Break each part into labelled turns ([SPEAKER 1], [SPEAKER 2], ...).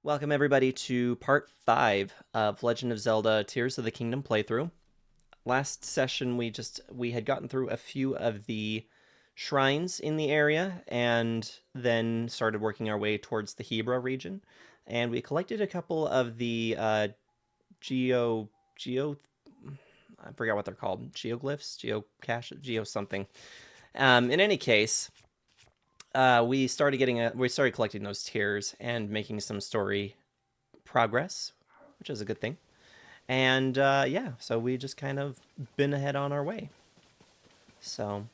[SPEAKER 1] Welcome everybody to part 5 of Legend of Zelda Tears of the Kingdom playthrough. Last session we had gotten through a few of the shrines in the area and then started working our way towards the Hebra region, and we collected a couple of the geo I forgot what they're called, geoglyphs, geocache, geo something. In any case, we started collecting those tears and making some story progress, which is a good thing. And yeah, so we just kind of been ahead on our way. So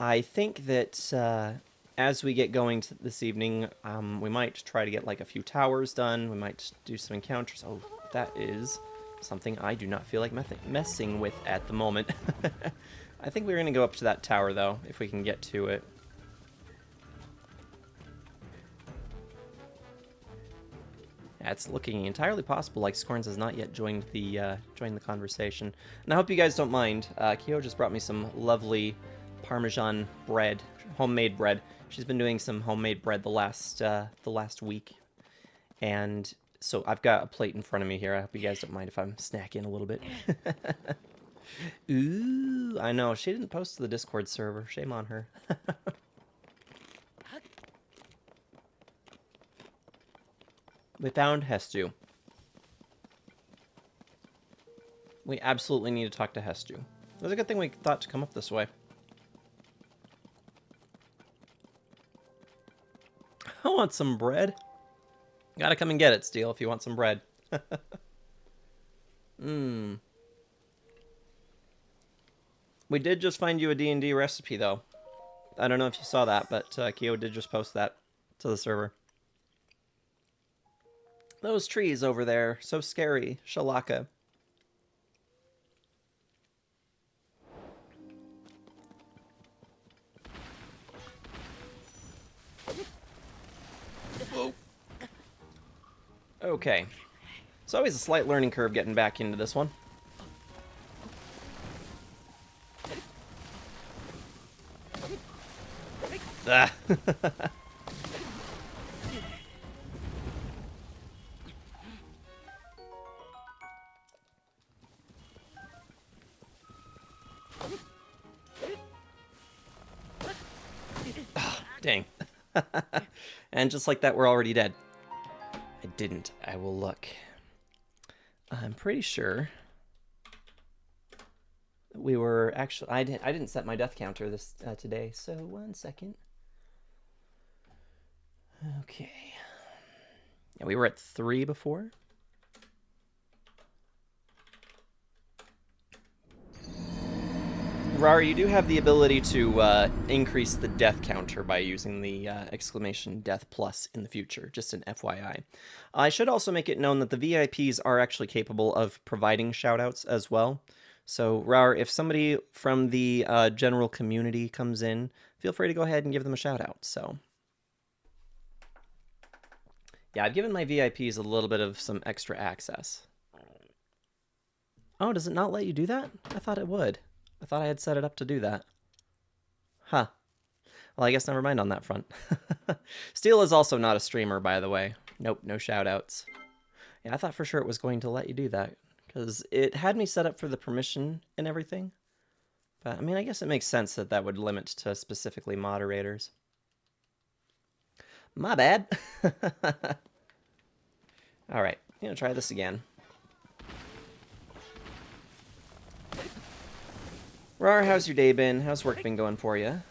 [SPEAKER 1] I think that as we get going this evening, we might try to get like a few towers done. We might do some encounters. Oh, that is something I do not feel like messing with at the moment. I think we're going to go up to that tower, though, if we can get to it. Yeah, it's looking entirely possible like Scorns has not yet joined the conversation. And I hope you guys don't mind. Kyo just brought me some lovely Parmesan bread, homemade bread. She's been doing some homemade bread the last week, and so I've got a plate in front of me here. I hope you guys don't mind if I'm snacking a little bit. Ooh, I know she didn't post to the Discord server. Shame on her. We found Hestu. We absolutely need to talk to Hestu. It was a good thing we thought to come up this way. I want some bread. Gotta come and get it, Steel, if you want some bread. Mmm. We did just find you a D&D recipe, though. I don't know if you saw that, but Kyo did just post that to the server. Those trees over there, so scary. Shalaka. Whoa. Okay. It's always a slight learning curve getting back into this one. Ah. Oh, dang. And just like that, we're already dead. I didn't. I will look. I'm pretty sure we were actually... I didn't set my death counter this today, so 1 second. Okay. Yeah, we were at 3 before. Rar, you do have the ability to increase the death counter by using the exclamation death plus in the future, just an FYI. I should also make it known that the VIPs are actually capable of providing shoutouts as well. So, Rar, if somebody from the general community comes in, feel free to go ahead and give them a shoutout. So, yeah, I've given my VIPs a little bit of some extra access. Oh, does it not let you do that? I thought it would. I thought I had set it up to do that. Huh. Well, I guess never mind on that front. Steel is also not a streamer, by the way. Nope, no shoutouts. Yeah, I thought for sure it was going to let you do that, because it had me set up for the permission and everything. But, I mean, I guess it makes sense that that would limit to specifically moderators. My bad. Alright, I'm going to try this again. Rar, how's your day been? How's work been going for you?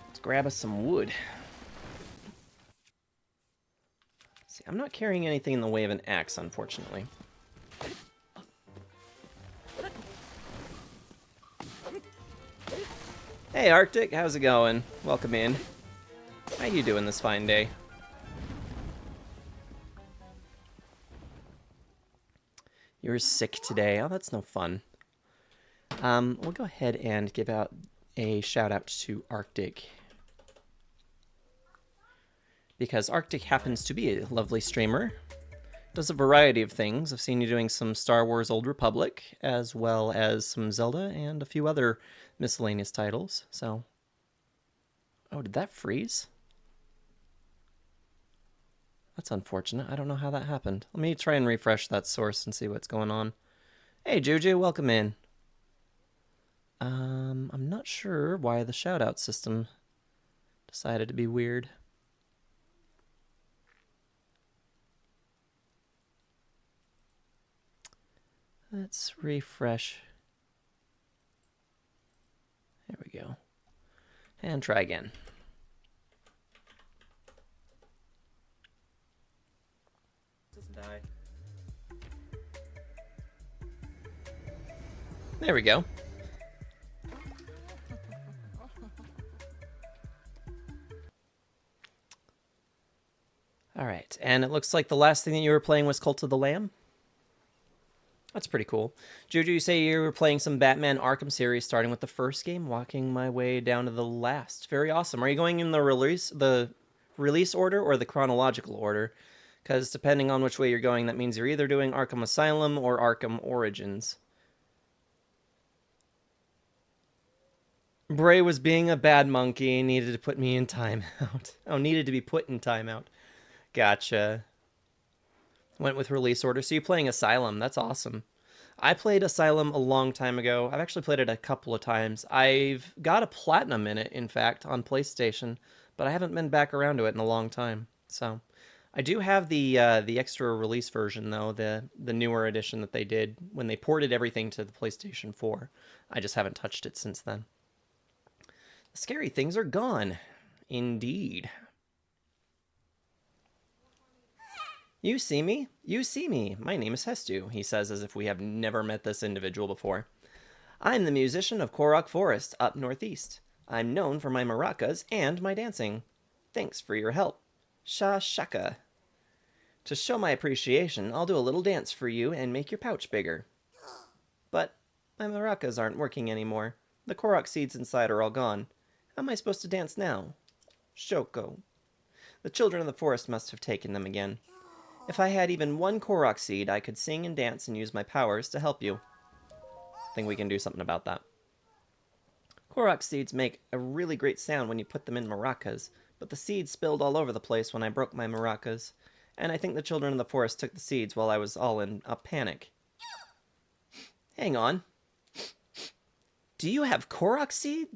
[SPEAKER 1] Let's grab us some wood. See, I'm not carrying anything in the way of an axe, unfortunately. Hey, Arctic, how's it going? Welcome in. How you doing this fine day? You're sick today. Oh, that's no fun. We'll go ahead and give out a shout out to Arctic. because Arctic happens to be a lovely streamer. Does a variety of things. I've seen you doing some Star Wars Old Republic, as well as some Zelda and a few other miscellaneous titles. So, oh, did that freeze? That's unfortunate. I don't know how that happened. Let me try and refresh that source and see what's going on. Hey, Juju, welcome in. I'm not sure why the shoutout system decided to be weird. Let's refresh. There we go. And try again. Doesn't die. There we go. All right, and it looks like the last thing that you were playing was Cult of the Lamb. That's pretty cool. Juju, you say you were playing some Batman Arkham series, starting with the first game, walking my way down to the last. Very awesome. Are you going in the release order or the chronological order? Because depending on which way you're going, that means you're either doing Arkham Asylum or Arkham Origins. Bray was being a bad monkey, needed to put me in timeout. Oh, needed to be put in timeout. Gotcha. Went with release order. So you're playing Asylum. That's awesome. I played Asylum a long time ago. I've actually played it a couple of times. I've got a platinum in it, in fact, on PlayStation, but I haven't been back around to it in a long time. So I do have the extra release version, though, the newer edition that they did when they ported everything to the PlayStation 4. I just haven't touched it since then. The scary things are gone. Indeed. You see me? You see me. My name is Hestu, he says as if we have never met this individual before. I'm the musician of Korok Forest, up northeast. I'm known for my maracas and my dancing. Thanks for your help. Shaka. To show my appreciation, I'll do a little dance for you and make your pouch bigger. But my maracas aren't working anymore. The Korok seeds inside are all gone. How am I supposed to dance now? Shoko. The children of the forest must have taken them again. If I had even one Korok seed, I could sing and dance and use my powers to help you. I think we can do something about that. Korok seeds make a really great sound when you put them in maracas, but the seeds spilled all over the place when I broke my maracas, and I think the children of the forest took the seeds while I was all in a panic. Hang on. Do you have Korok seed?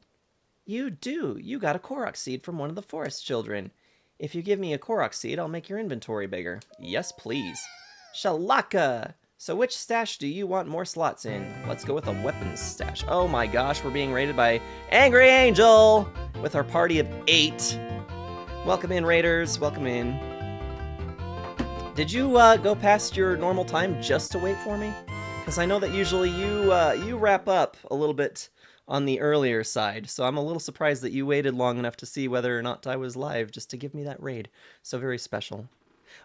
[SPEAKER 1] You do. You got a Korok seed from one of the forest children. If you give me a Korok seed, I'll make your inventory bigger. Yes, please. Shalaka! So which stash do you want more slots in? Let's go with a weapons stash. Oh my gosh, we're being raided by Angry Angel! With our party of 8. Welcome in, raiders. Welcome in. Did you go past your normal time just to wait for me? Because I know that usually you wrap up a little bit on the earlier side, so I'm a little surprised that you waited long enough to see whether or not I was live just to give me that raid. So very special.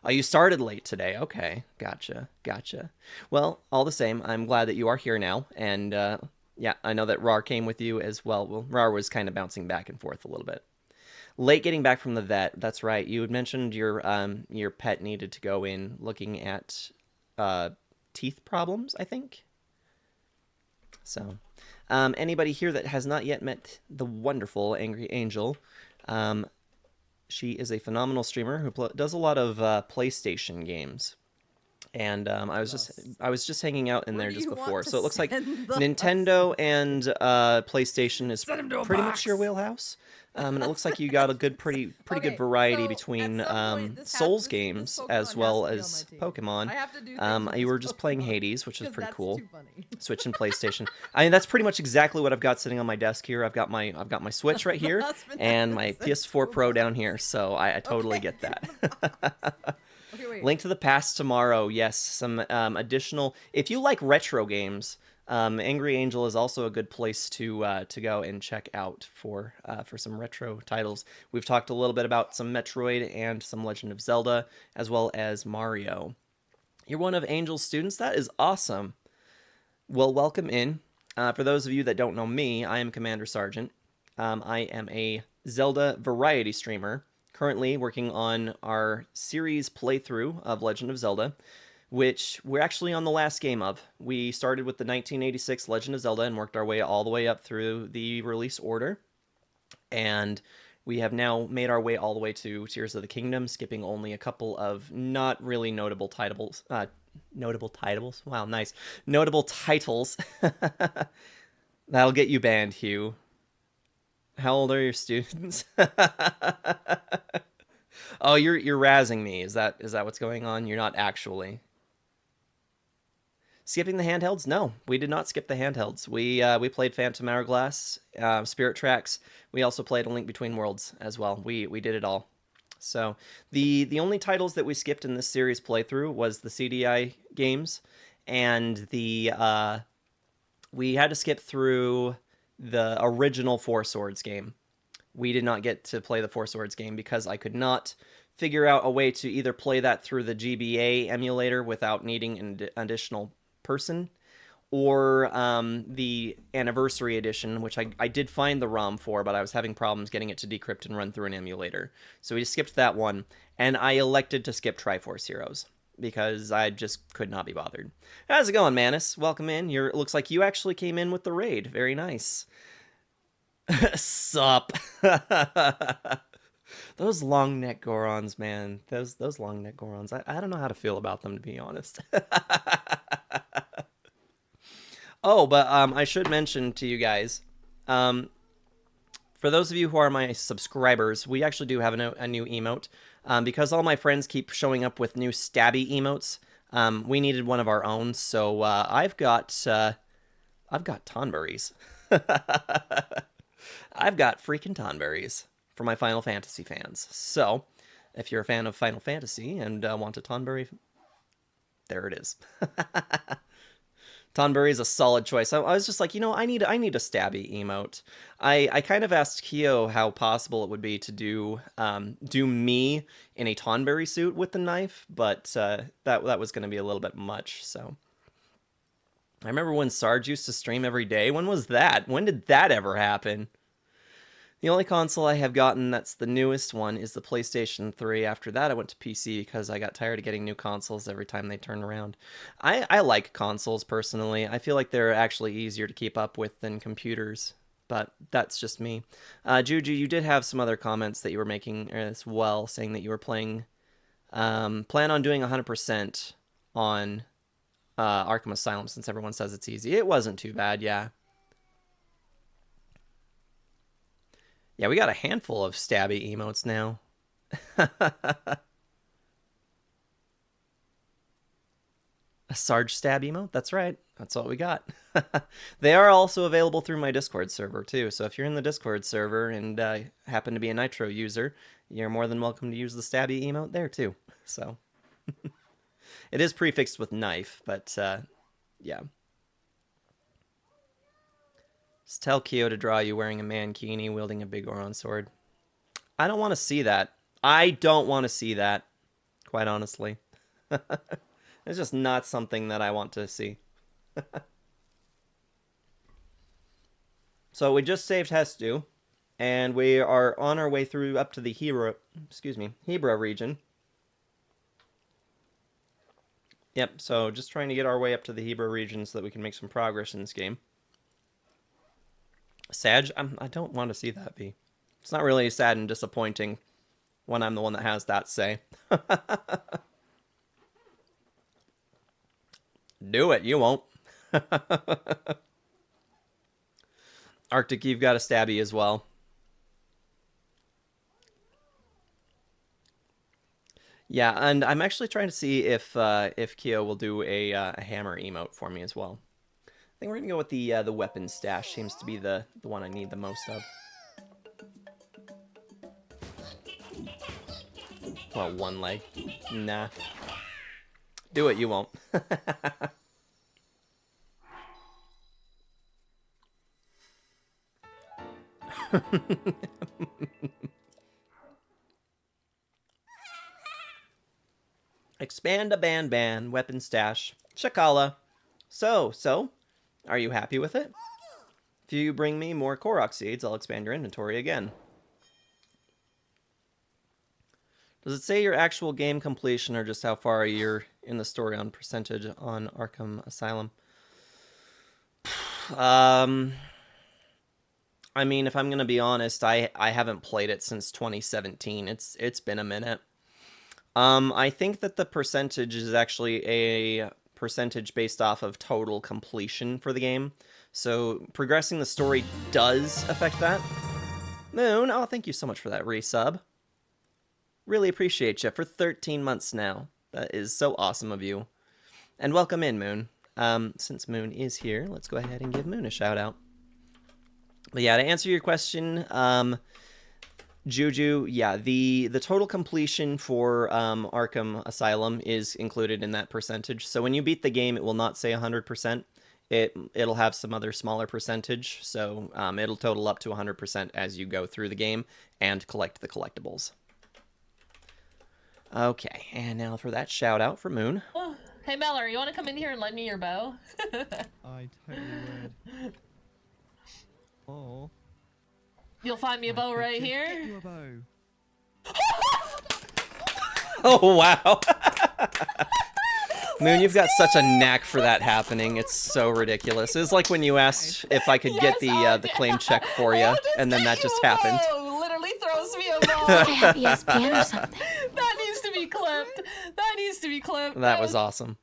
[SPEAKER 1] Oh, you started late today. Okay, gotcha. Well, all the same, I'm glad that you are here now, and yeah, I know that Rar came with you as well. Well, Rar was kind of bouncing back and forth a little bit. Late getting back from the vet, that's right. You had mentioned your pet needed to go in looking at teeth problems, I think. So... anybody here that has not yet met the wonderful Angry Angel, she is a phenomenal streamer who does a lot of PlayStation games. And I was just hanging out in there just before, so it looks like Nintendo and PlayStation is pretty much your wheelhouse. And it looks like you got a pretty good variety between Souls games as well as Pokemon. You were just playing Hades, which is pretty cool. Switch and PlayStation. I mean, that's pretty much exactly what I've got sitting on my desk here. I've got my Switch right here and my PS4 Pro down here, so I totally get that.
[SPEAKER 2] Okay,
[SPEAKER 1] Link to the Past tomorrow. Yes, some additional. If you like retro games, Angry Angel is also a good place to go and check out for some retro titles. We've talked a little bit about some Metroid and some Legend of Zelda, as well as Mario. You're one of Angel's students. That is awesome. Well, welcome in. For those of you that don't know me, I am Commander Sergeant. I am a Zelda variety streamer, currently working on our series playthrough of Legend of Zelda, which we're actually on the last game of. We started with the 1986 Legend of Zelda and worked our way all the way up through the release order. And we have now made our way all the way to Tears of the Kingdom, skipping only a couple of not really notable titles. Notable titles? Wow, nice. Notable titles. That'll get you banned, Hugh. How old are your students? Oh, you're razzing me. Is that what's going on? You're not actually. Skipping the handhelds? No, we did not skip the handhelds. We played Phantom Hourglass, Spirit Tracks. We also played A Link Between Worlds as well. We did it all. So the only titles that we skipped in this series playthrough was the CDI games, and the we had to skip through the original Four Swords game. We did not get to play the Four Swords game because I could not figure out a way to either play that through the GBA emulator without needing an additional person, or the Anniversary Edition, which I did find the ROM for, but I was having problems getting it to decrypt and run through an emulator. So we just skipped that one, and I elected to skip Triforce Heroes because I just could not be bothered. How's it going, Manus? Welcome in. It looks like you actually came in with the raid. Very nice. Sup. Those long neck Gorons, man. Those long neck Gorons. I don't know how to feel about them, to be honest. Oh, but I should mention to you guys, for those of you who are my subscribers, we actually do have a new emote. Because all my friends keep showing up with new stabby emotes, we needed one of our own. So I've got Tonberries. I've got freaking Tonberries for my Final Fantasy fans. So if you're a fan of Final Fantasy and want a Tonberry, there it is. Tonberry is a solid choice. I was just like, I need a stabby emote. I kind of asked Kyo how possible it would be to do me in a Tonberry suit with the knife, but that was going to be a little bit much. So I remember when Sarge used to stream every day. When was that? When did that ever happen? The only console I have gotten that's the newest one is the PlayStation 3. After that, I went to PC because I got tired of getting new consoles every time they turn around. I like consoles, personally. I feel like they're actually easier to keep up with than computers, but that's just me. Juju, you did have some other comments that you were making as well, saying that you were plan on doing 100% on Arkham Asylum since everyone says it's easy. It wasn't too bad, yeah. Yeah, we got a handful of stabby emotes now. A Sarge stab emote? That's right. That's what we got. They are also available through my Discord server, too. So if you're in the Discord server and happen to be a Nitro user, you're more than welcome to use the stabby emote there, too. So it is prefixed with knife, but yeah. Just tell Kyo to draw you wearing a mankini wielding a big Goron sword. I don't want to see that. I don't want to see that, quite honestly. It's just not something that I want to see. So we just saved Hestu, and we are on our way through up to the Hebra region. Yep, so just trying to get our way up to the Hebra region so that we can make some progress in this game. Sag, I don't want to see that be. It's not really sad and disappointing when I'm the one that has that say. Do it, you won't. Arctic, you've got a stabby as well. Yeah, and I'm actually trying to see if Kyo will do a hammer emote for me as well. I think we're gonna go with the weapon stash. Seems to be the one I need the most of. Well, one leg. Nah. Do it, you won't. Expand a ban, weapon stash. Shakala. So, are you happy with it? If you bring me more Korok seeds, I'll expand your inventory again. Does it say your actual game completion or just how far you're in the story on percentage on Arkham Asylum? Um, I mean, if I'm gonna be honest, I haven't played it since 2017. It's been a minute. I think that the percentage is actually a percentage based off of total completion for the game. So progressing the story does affect that. Moon, oh, thank you so much for that resub. Really appreciate you for 13 months now. That is so awesome of you. And welcome in, Moon. Since Moon is here, let's go ahead and give Moon a shout out. But yeah, to answer your question, Juju, yeah, the total completion for Arkham Asylum is included in that percentage. So when you beat the game, it will not say 100%. It'll have some other smaller percentage. So it'll total up to 100% as you go through the game and collect the collectibles. Okay, and now for that shout out for Moon.
[SPEAKER 2] Oh, hey Mallory, you want to come in here and lend me your bow?
[SPEAKER 3] I totally would. Oh.
[SPEAKER 2] You'll find me a bow right here.
[SPEAKER 3] Get you a bow.
[SPEAKER 1] Oh wow. Moon, you've got such a knack for that happening. It's so ridiculous. It's like when you asked if I could get the claim check for you, and then that just happened.
[SPEAKER 2] Literally throws me a bow.
[SPEAKER 4] Like I have ESPN or something.
[SPEAKER 2] That needs to be clipped. That needs to be clipped.
[SPEAKER 1] That was awesome.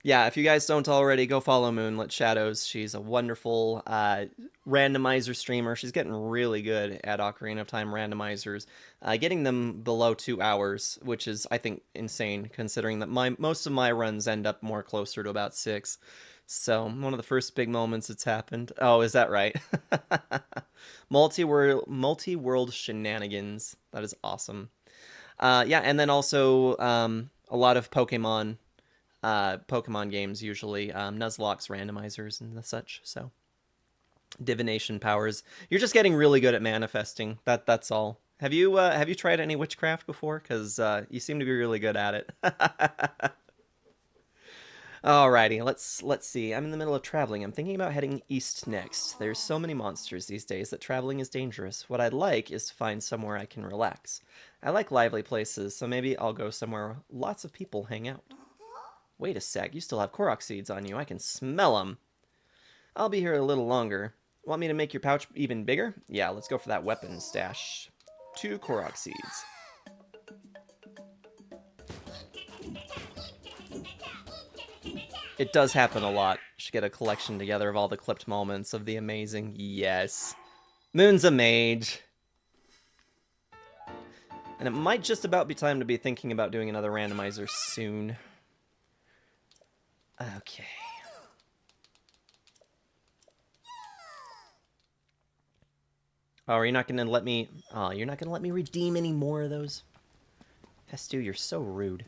[SPEAKER 1] Yeah, if you guys don't already, go follow Moonlit Shadows. She's a wonderful randomizer streamer. She's getting really good at Ocarina of Time randomizers, getting them below 2 hours, which is, I think, insane, considering that most of my runs end up more closer to about 6. So, one of the first big moments it's happened. Oh, is that right? Multi-world shenanigans. That is awesome. Yeah, and then also a lot of Pokemon games, usually Nuzlocke's randomizers and the such. So divination powers. You're just getting really good at manifesting. That's all. Have you tried any witchcraft before? Because you seem to be really good at it. Alrighty, let's see. I'm in the middle of traveling. I'm thinking about heading east next. There's so many monsters these days that traveling is dangerous. What I'd like is to find somewhere I can relax. I like lively places, so maybe I'll go somewhere lots of people hang out. Wait a sec, you still have Korok seeds on you. I can smell them. I'll be here a little longer. Want me to make your pouch even bigger? Yeah, let's go for that weapon stash. 2 Korok seeds. It does happen a lot. Should get a collection together of all the clipped moments of the amazing. Yes. Moon's a mage. And it might just about be time to be thinking about doing another randomizer soon. Okay. Oh, are you not gonna let me... Oh, you're not gonna let me redeem any more of those? Hestu, you're so rude.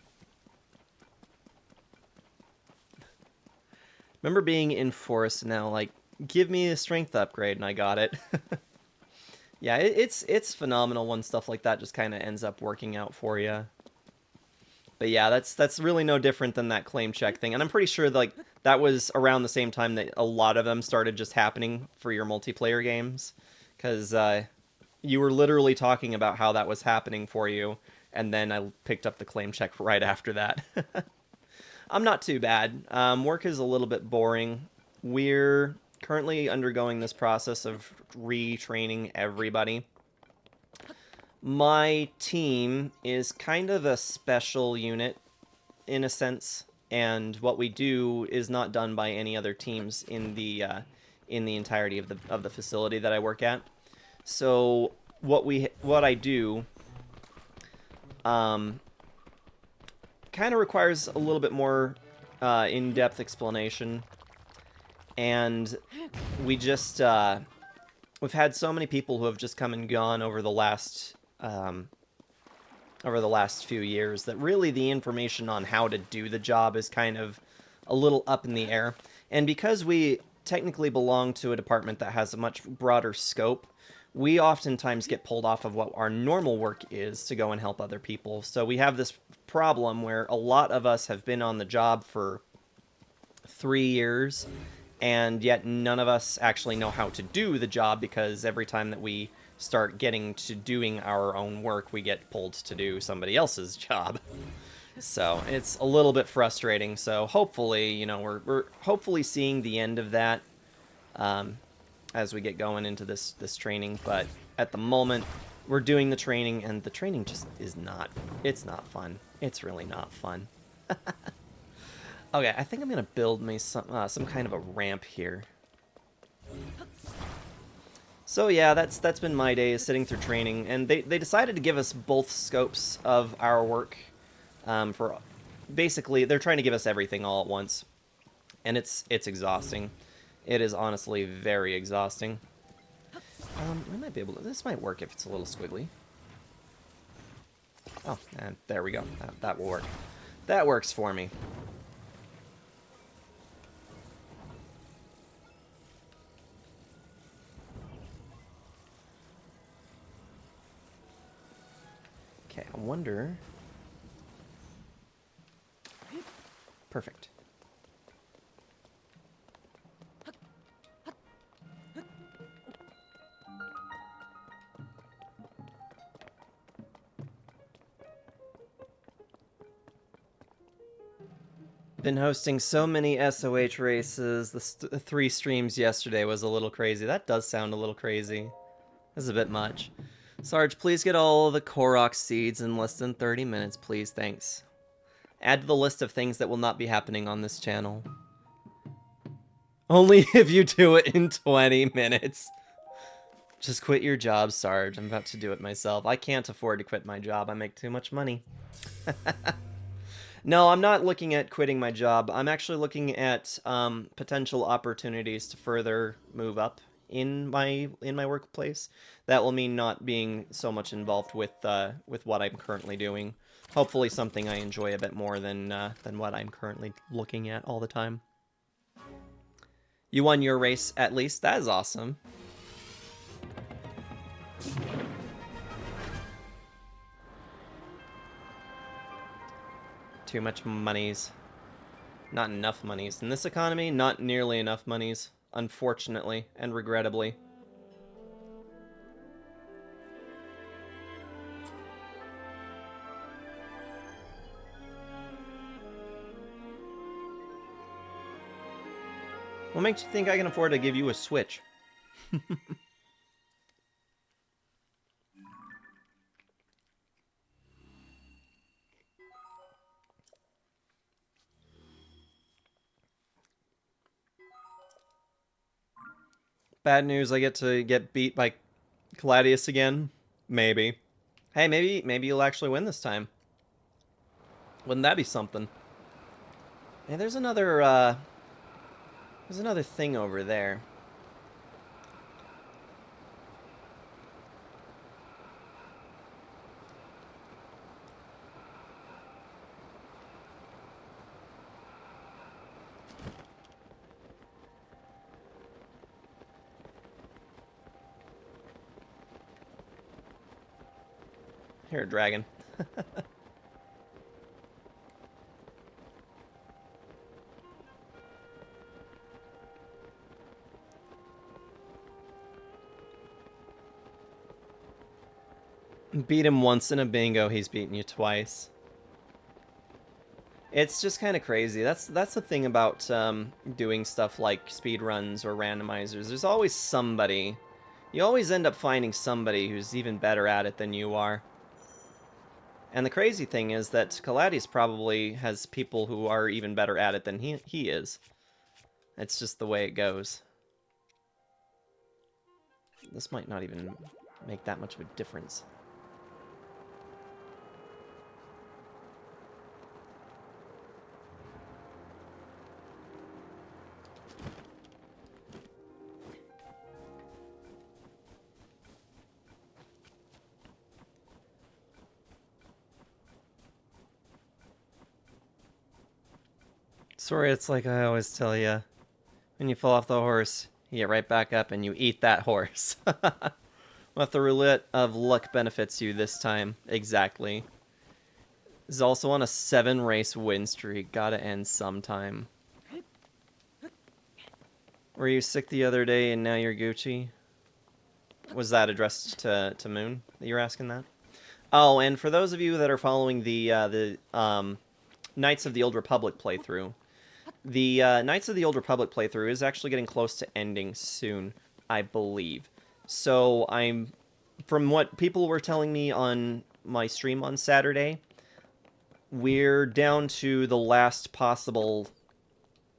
[SPEAKER 1] Remember being in Forest now, like, give me a strength upgrade, and I got it. Yeah, it's phenomenal when stuff like that just kind of ends up working out for you. But yeah, that's really no different than that claim check thing. And I'm pretty sure like that was around the same time that a lot of them started just happening for your multiplayer games. Because you were literally talking about how that was happening for you, and then I picked up the claim check right after that. I'm not too bad. Work is a little bit boring. We're currently undergoing this process of retraining everybody. My team is kind of a special unit, in a sense, and what we do is not done by any other teams in the entirety of the facility that I work at. So what I do kind of requires a little bit more in-depth explanation, and we just we've had so many people who have just come and gone over the last few years that really the information on how to do the job is kind of a little up in the air. And because we technically belong to a department that has a much broader scope, we oftentimes get pulled off of what our normal work is to go and help other people. So we have this problem where a lot of us have been on the job for 3 years, and yet none of us actually know how to do the job, because every time that we start getting to doing our own work, we get pulled to do somebody else's job. So it's a little bit frustrating. So hopefully, you know, we're hopefully seeing the end of that as we get going into this training. But at the moment, we're doing the training, and the training just is not. It's not fun. It's really not fun. Okay, I think I'm gonna build me some kind of a ramp here. So yeah, that's been my day, is sitting through training, and they decided to give us both scopes of our work. For basically, they're trying to give us everything all at once, and it's exhausting. It is honestly very exhausting. I might be able to. This might work if it's a little squiggly. Oh, and there we go. That will work. That works for me. Okay, I wonder. Perfect. Been hosting so many SOH races. The 3 streams yesterday was a little crazy. That does sound a little crazy. This is a bit much. Sarge, please get all of the Korok seeds in less than 30 minutes, please. Thanks. Add to the list of things that will not be happening on this channel. Only if you do it in 20 minutes. Just quit your job, Sarge. I'm about to do it myself. I can't afford to quit my job. I make too much money. No, I'm not looking at quitting my job. I'm actually looking at potential opportunities to further move up in my workplace. That will mean not being so much involved with what I'm currently doing. Hopefully, something I enjoy a bit more than what I'm currently looking at all the time. You won your race at least. That is awesome. Too much monies. Not enough monies. In this economy, not nearly enough monies, unfortunately and regrettably. What makes you think I can afford to give you a Switch? Bad news, I get to get beat by Caladius again? Maybe. Hey, maybe you'll actually win this time. Wouldn't that be something? Hey, there's another thing over there. Here, dragon. Beat him once in a bingo, he's beaten you twice. It's just kind of crazy. That's the thing about doing stuff like speedruns or randomizers. There's always somebody. You always end up finding somebody who's even better at it than you are. And the crazy thing is that Caladius probably has people who are even better at it than he is. It's just the way it goes. This might not even make that much of a difference. Sorry, it's like I always tell you. When you fall off the horse, you get right back up and you eat that horse. What the roulette of luck benefits you this time. Exactly. Is also on a 7-race win streak. Gotta end sometime. Were you sick the other day and now you're Gucci? Was that addressed to Moon that you were asking that? Oh, and for those of you that are following the Knights of the Old Republic playthrough, the Knights of the Old Republic playthrough is actually getting close to ending soon, I believe. So from what people were telling me on my stream on Saturday, we're down to the last possible,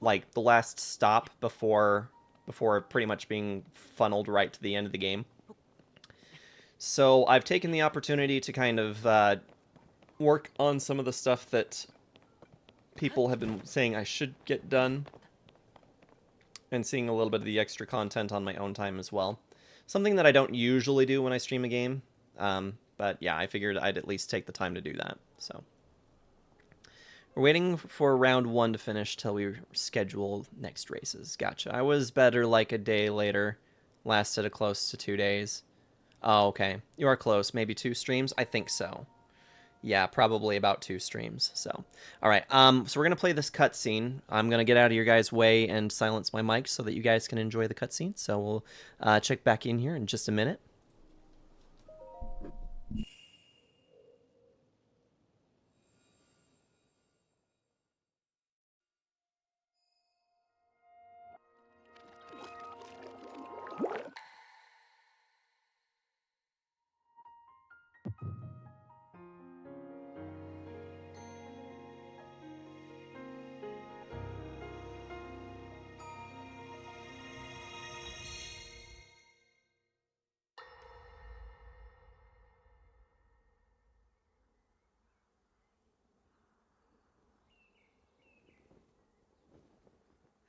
[SPEAKER 1] like the last stop before pretty much being funneled right to the end of the game. So I've taken the opportunity to kind of work on some of the stuff that people have been saying I should get done, and seeing a little bit of the extra content on my own time as well. Something that I don't usually do when I stream a game, but yeah, I figured I'd at least take the time to do that. So we're waiting for round 1 to finish till we schedule next races. Gotcha. I was better like a day later. Lasted a close to 2 days. Oh, okay. You are close. Maybe 2 streams? I think so. Yeah, probably about 2 streams. So, all right. So we're gonna play this cutscene. I'm gonna get out of your guys' way and silence my mic so that you guys can enjoy the cutscene. So we'll check back in here in just a minute.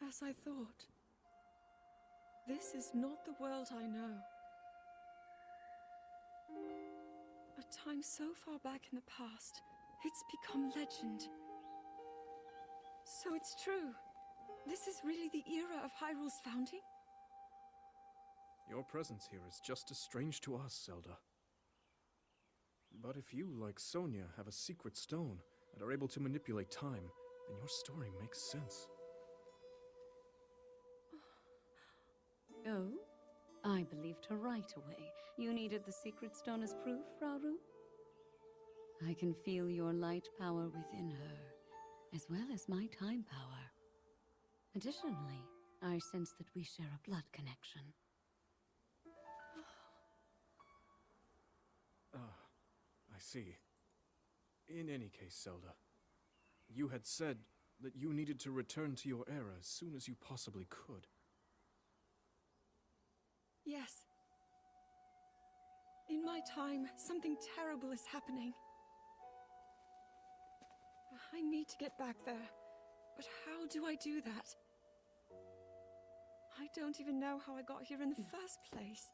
[SPEAKER 5] As I thought. This is not the world I know. A time so far back in the past, it's become legend. So it's true. This is really the era of Hyrule's founding?
[SPEAKER 6] Your presence here is just as strange to us, Zelda. But if you, like Sonia, have a secret stone and are able to manipulate time, then your story makes sense.
[SPEAKER 7] Oh? I believed her right away. You needed the secret stone as proof, Rauru? I can feel your light power within her, as well as my time power. Additionally, I sense that we share a blood connection.
[SPEAKER 6] I see. In any case, Zelda, you had said that you needed to return to your era as soon as you possibly could.
[SPEAKER 5] Yes. In my time, something terrible is happening. I need to get back there. But how do I do that? I don't even know how I got here in the first place.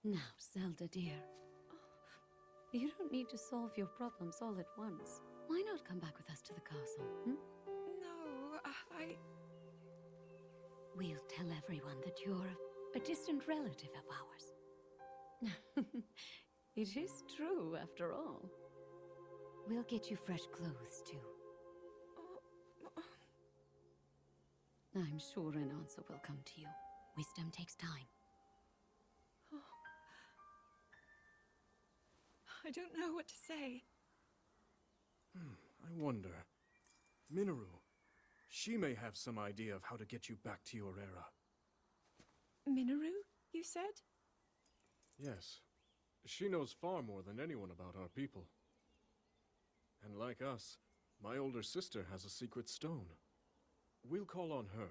[SPEAKER 7] Now, Zelda dear, you don't need to solve your problems all at once. Why not come back with us to the castle, hmm?
[SPEAKER 5] No,
[SPEAKER 7] We'll tell everyone that you're a distant relative of ours. It is true, after all. We'll get you fresh clothes, too. I'm sure an answer will come to you. Wisdom takes time.
[SPEAKER 5] I don't know what to say.
[SPEAKER 6] I wonder. Minoru, she may have some idea of how to get you back to your era.
[SPEAKER 5] Minoru, you said?
[SPEAKER 6] Yes. She knows far more than anyone about our people. And like us, my older sister has a secret stone. We'll call on her.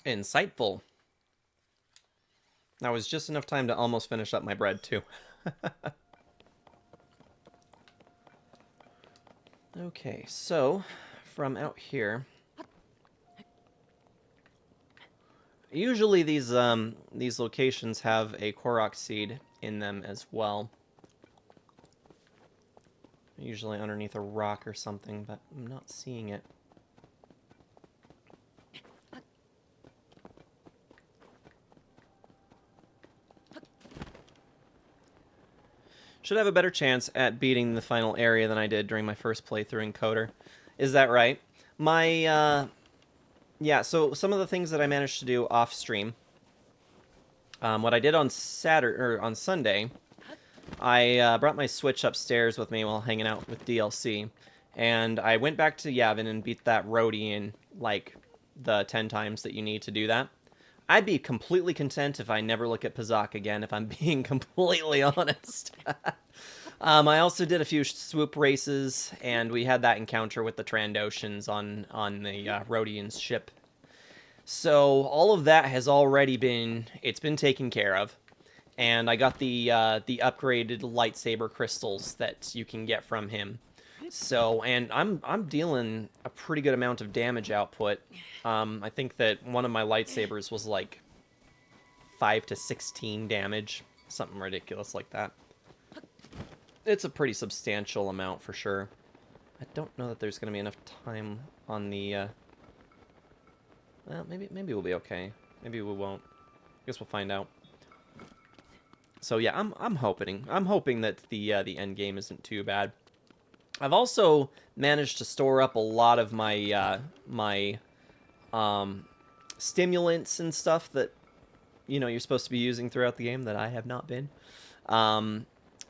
[SPEAKER 1] Insightful. That was just enough time to almost finish up my bread, too. Okay, so from out here, usually these locations have a Korok seed in them as well. Usually underneath a rock or something, but I'm not seeing it. Should have a better chance at beating the final area than I did during my first playthrough in Coder. Is that right? Yeah, so some of the things that I managed to do off stream. What I did on Sunday, I brought my Switch upstairs with me while hanging out with DLC, and I went back to Yavin and beat that roadie in, like, the 10 times that you need to do that. I'd be completely content if I never look at Pazak again, if I'm being completely honest. I also did a few swoop races, and we had that encounter with the Trandoshans on the Rhodian's ship. So all of that has already been taken care of, and I got the upgraded lightsaber crystals that you can get from him. So, and I'm dealing a pretty good amount of damage output. I think that one of my lightsabers was like 5 to 16 damage, something ridiculous like that. It's a pretty substantial amount for sure. I don't know that there's going to be enough time on the... Well, maybe we'll be okay. Maybe we won't. I guess we'll find out. So yeah, I'm hoping that the end game isn't too bad. I've also managed to store up a lot of my stimulants and stuff that you're supposed to be using throughout the game that I have not been.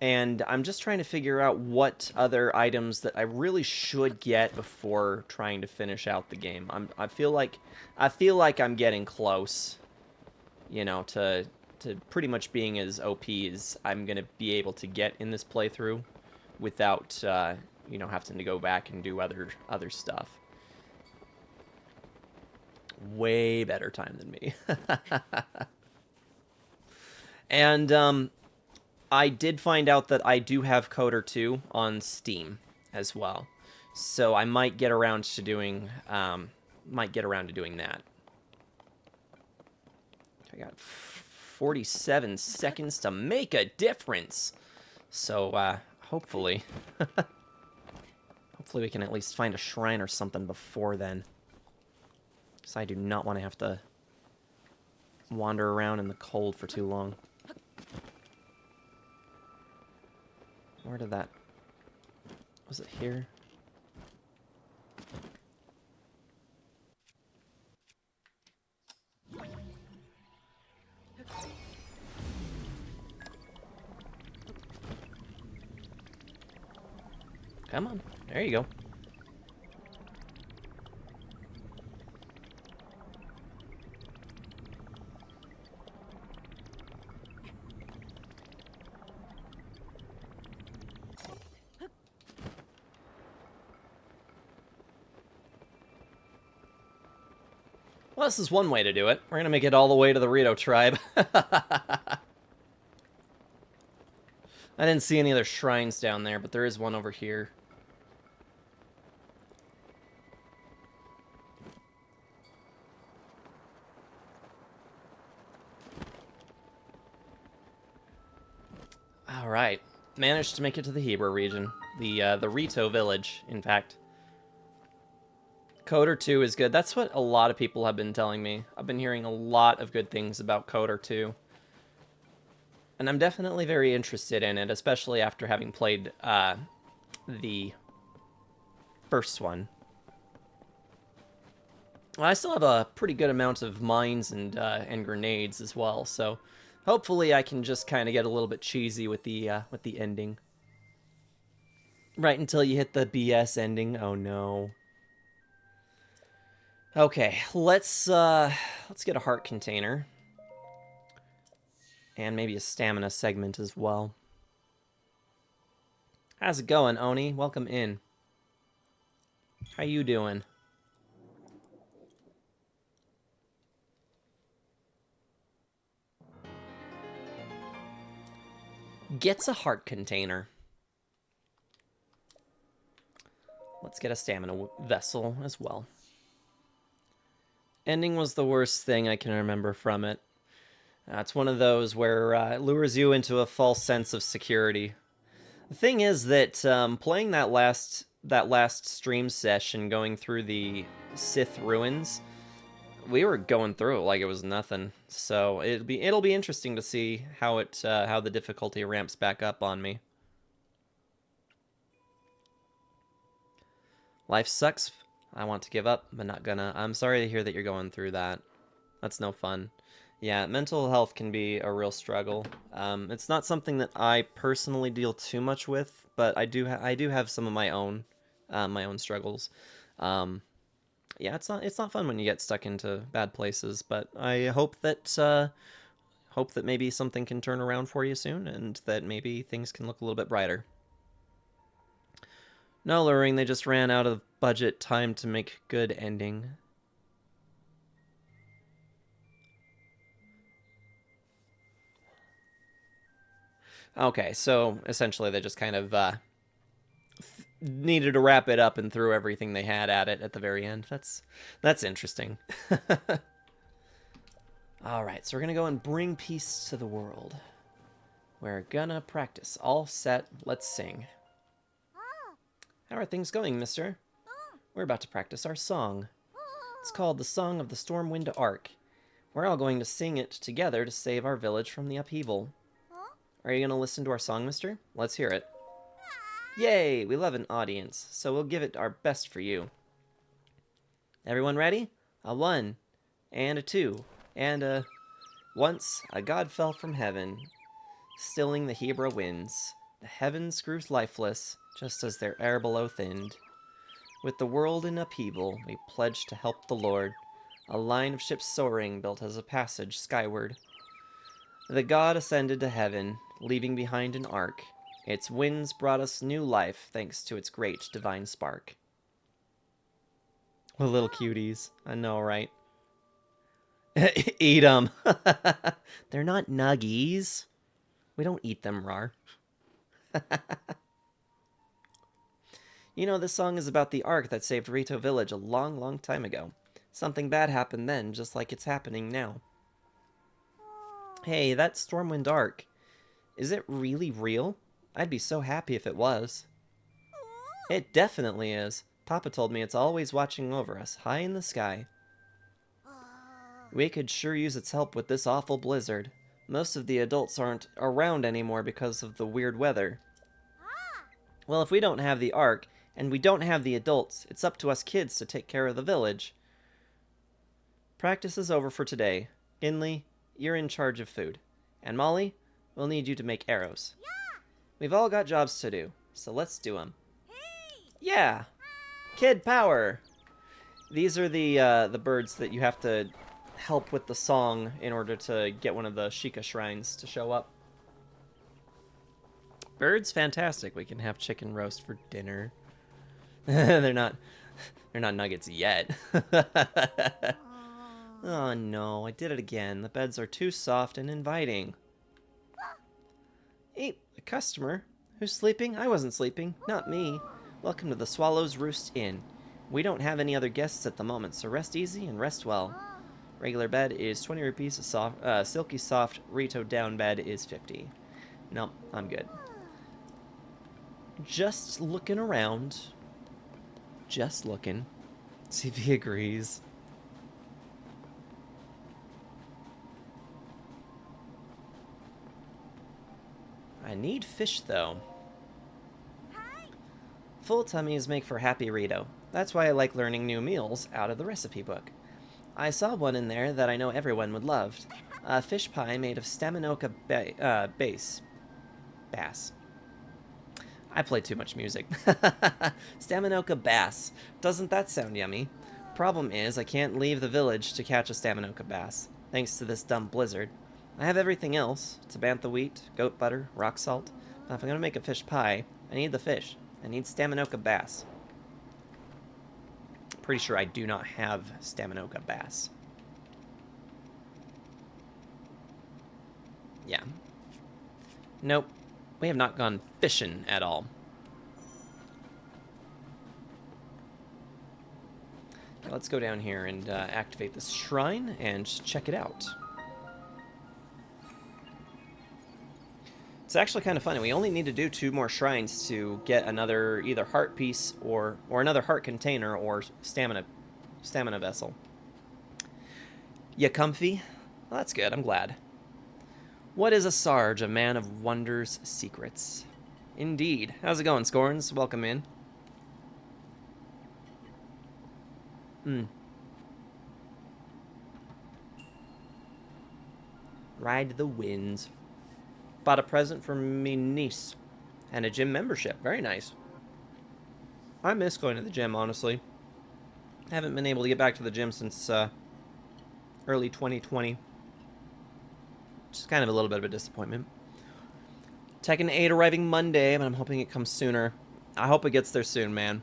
[SPEAKER 1] And I'm just trying to figure out what other items that I really should get before trying to finish out the game. I feel like I'm getting close, to pretty much being as OP as I'm gonna be able to get in this playthrough, without having to go back and do other stuff. Way better time than me. And I did find out that I do have Coder 2 on Steam as well, so I might get around to doing that. I got 47 seconds to make a difference, so hopefully we can at least find a shrine or something before then, because I do not want to have to wander around in the cold for too long. Where did that... Was it here? Come on. There you go. Well, this is one way to do it. We're going to make it all the way to the Rito tribe. I didn't see any other shrines down there, but there is one over here. All right. Managed to make it to the Hebrew region. The Rito village, in fact. Coder 2 is good. That's what a lot of people have been telling me. I've been hearing a lot of good things about Coder 2. And I'm definitely very interested in it, especially after having played the first one. I still have a pretty good amount of mines and grenades as well, so hopefully I can just kind of get a little bit cheesy with the ending. Right until you hit the BS ending. Oh no. Okay, let's get a heart container. And maybe a stamina segment as well. How's it going, Oni? Welcome in. How you doing? Gets a heart container. Let's get a stamina vessel as well. Ending was the worst thing I can remember from it. It's one of those where it lures you into a false sense of security. The thing is that playing that last stream session, going through the Sith ruins, we were going through it like it was nothing. So it'll be interesting to see how how the difficulty ramps back up on me. Life sucks. I want to give up, but not gonna. I'm sorry to hear that you're going through that. That's no fun. Yeah, mental health can be a real struggle. It's not something that I personally deal too much with, but I do have some of my own struggles. Um, yeah, it's not fun when you get stuck into bad places, but I hope that maybe something can turn around for you soon, and that maybe things can look a little bit brighter. No luring, they just ran out of budget time to make good ending. Okay, so essentially they just kind of needed to wrap it up and threw everything they had at it at the very end. That's interesting. All right, so we're gonna go and bring peace to the world. We're gonna practice. All set. Let's sing. How are things going, mister? We're about to practice our song. It's called the Song of the Stormwind Arc. We're all going to sing it together to save our village from the upheaval. Are you gonna listen to our song, mister? Let's hear it. Yay! We love an audience, so we'll give it our best for you. Everyone ready? A 1, and a 2, and a... Once a god fell from heaven, stilling the Hebra winds. The heavens grew lifeless, just as their air below thinned. With the world in upheaval, we pledged to help the Lord. A line of ships soaring built as a passage skyward. The god ascended to heaven, leaving behind an arc. Its winds brought us new life, thanks to its great divine spark. The little cuties. I know, right? Eat them. They're not nuggies. We don't eat them, rar. You know, this song is about the ark that saved Rito Village a long, long time ago. Something bad happened then, just like it's happening now. Hey, that Stormwind Arc. Is it really real? I'd be so happy if it was. It definitely is. Papa told me it's always watching over us, high in the sky. We could sure use its help with this awful blizzard. Most of the adults aren't around anymore because of the weird weather. Well, if we don't have the Ark, and we don't have the adults, it's up to us kids to take care of the village. Practice is over for today. Ginley, you're in charge of food. And Molly, we'll need you to make arrows. Yeah. We've all got jobs to do, so let's do them. Hey. Yeah! Kid power! These are the birds that you have to help with the song in order to get one of the Sheikah shrines to show up. Birds, fantastic. We can have chicken roast for dinner. They're not nuggets yet. Oh no, I did it again. The beds are too soft and inviting. Hey, a customer. Who's sleeping? I wasn't sleeping. Not me. Welcome to the Swallow's Roost Inn. We don't have any other guests at the moment, so rest easy and rest well. Regular bed is 20 rupees. Silky soft Rito down bed is 50. Nope, I'm good. Just looking around. Just looking. See if he agrees. I need fish, though. Full tummies make for happy Rito. That's why I like learning new meals out of the recipe book. I saw one in there that I know everyone would love. A fish pie made of Staminoka bass. I play too much music. Staminoka bass. Doesn't that sound yummy? Problem is, I can't leave the village to catch a Staminoka bass, thanks to this dumb blizzard. I have everything else. Tabantha wheat, goat butter, rock salt. But if I'm gonna make a fish pie, I need the fish. I need Staminoka bass. Pretty sure I do not have Staminoka bass. Yeah. Nope. We have not gone fishing at all. Let's go down here and activate this shrine and check it out. It's actually kind of funny. We only need to do 2 more shrines to get another either heart piece or another heart container or stamina vessel. You comfy? Well, that's good. I'm glad. What is a Sarge, a man of wonders, secrets? Indeed. How's it going, Scorns? Welcome in. Ride the winds. Bought a present for me niece. And a gym membership. Very nice. I miss going to the gym, honestly. I haven't been able to get back to the gym since early 2020. Which is kind of a little bit of a disappointment. Tekken 8 arriving Monday, but I'm hoping it comes sooner. I hope it gets there soon, man.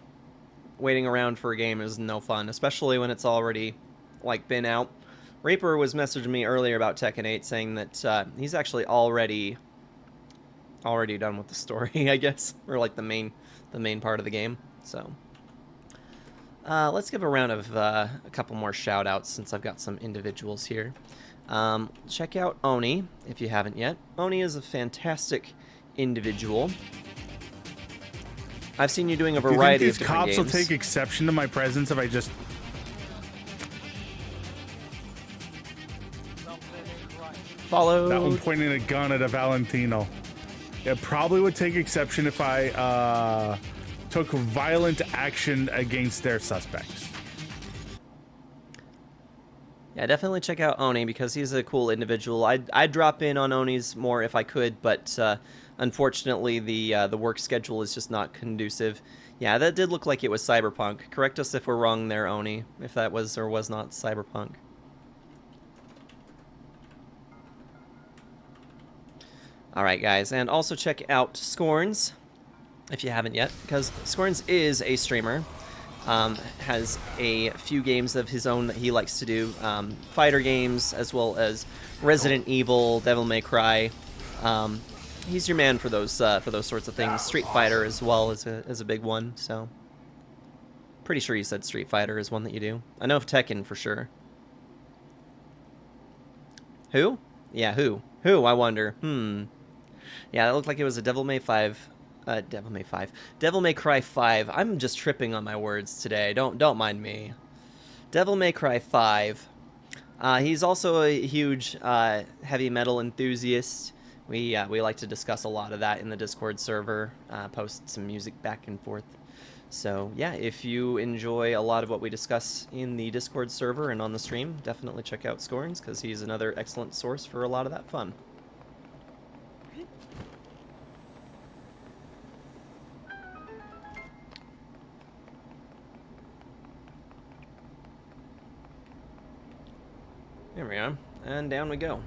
[SPEAKER 1] Waiting around for a game is no fun, especially when it's already, like, been out. Reaper was messaging me earlier about Tekken 8, saying that he's actually already done with the story, I guess, or like the main part of the game. So let's give a round of a couple more shout outs since I've got some individuals here. Check out Oni if you haven't yet. Oni is a fantastic individual. I've seen you doing a variety of different games.
[SPEAKER 8] These cops will take exception to my presence if I just...
[SPEAKER 1] Follow.
[SPEAKER 8] That one pointing a gun at a Valentino. It probably would take exception if I took violent action against their suspects.
[SPEAKER 1] Yeah, definitely check out Oni because he's a cool individual. I'd drop in on Oni's more if I could, but unfortunately the work schedule is just not conducive. Yeah, that did look like it was Cyberpunk. Correct us if we're wrong there, Oni, if that was or was not Cyberpunk. Alright, guys, and also check out Scorns, if you haven't yet, because Scorns is a streamer, has a few games of his own that he likes to do, fighter games, as well as Resident Evil, Devil May Cry. He's your man for those sorts of things. Street Fighter as well is a big one, so... Pretty sure you said Street Fighter is one that you do. I know of Tekken for sure. Who? Yeah, who? Who, I wonder. Yeah, it looked like it was a Devil May Cry 5. I'm just tripping on my words today. Don't mind me. Devil May Cry 5. He's also a huge heavy metal enthusiast. We like to discuss a lot of that in the Discord server, post some music back and forth. So yeah, if you enjoy a lot of what we discuss in the Discord server and on the stream, definitely check out Scorns because he's another excellent source for a lot of that fun. There we are, and down we go.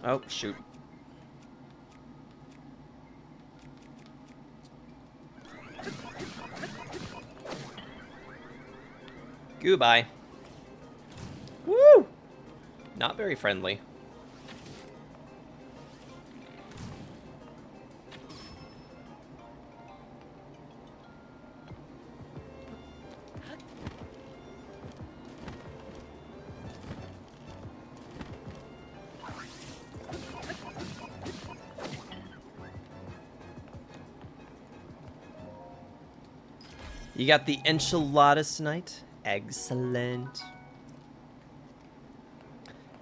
[SPEAKER 1] Oh, shoot. Goodbye. Woo! Not very friendly. You got the enchiladas tonight? Excellent.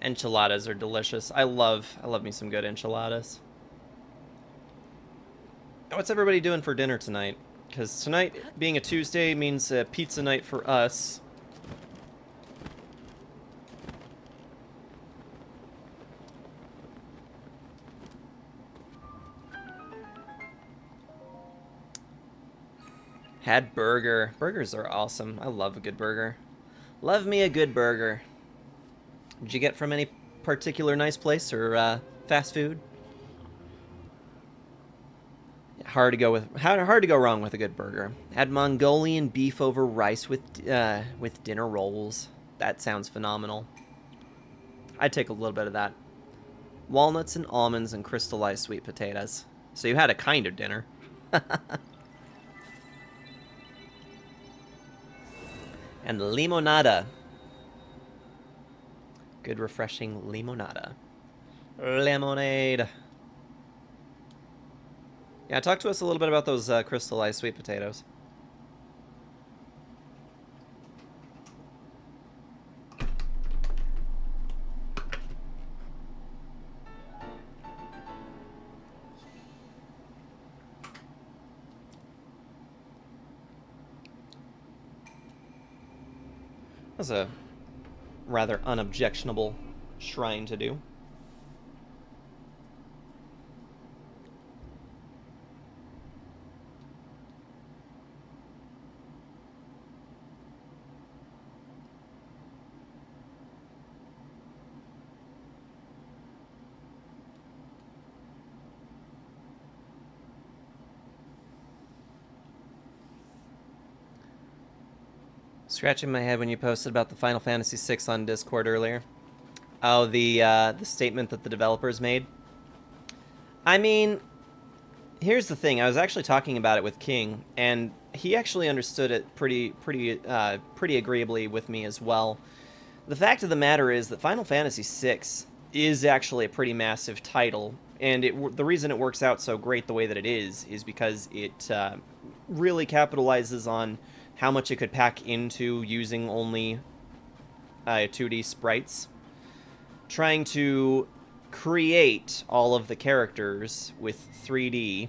[SPEAKER 1] Enchiladas are delicious. I love me some good enchiladas. What's everybody doing for dinner tonight? Because tonight, being a Tuesday, means pizza night for us. Had burger. Burgers are awesome. I love a good burger. Love me a good burger. Did you get from any particular nice place or fast food? Hard to go wrong with a good burger. Had Mongolian beef over rice with dinner rolls. That sounds phenomenal. I'd take a little bit of that. walnuts and almonds and crystallized sweet potatoes. So you had a kind of dinner. And limonada. Good refreshing limonada. Lemonade. Yeah, talk to us a little bit about those crystallized sweet potatoes. That's a rather unobjectionable shrine to do. Scratching my head when you posted about the Final Fantasy VI on Discord earlier. Oh, the statement that the developers made. I mean, here's the thing. I was actually talking about it with King, and he actually understood it pretty agreeably with me as well. The fact of the matter is that Final Fantasy VI is actually a pretty massive title, and the reason it works out so great the way that it is because it really capitalizes on how much it could pack into using only 2D sprites. Trying to create all of the characters with 3D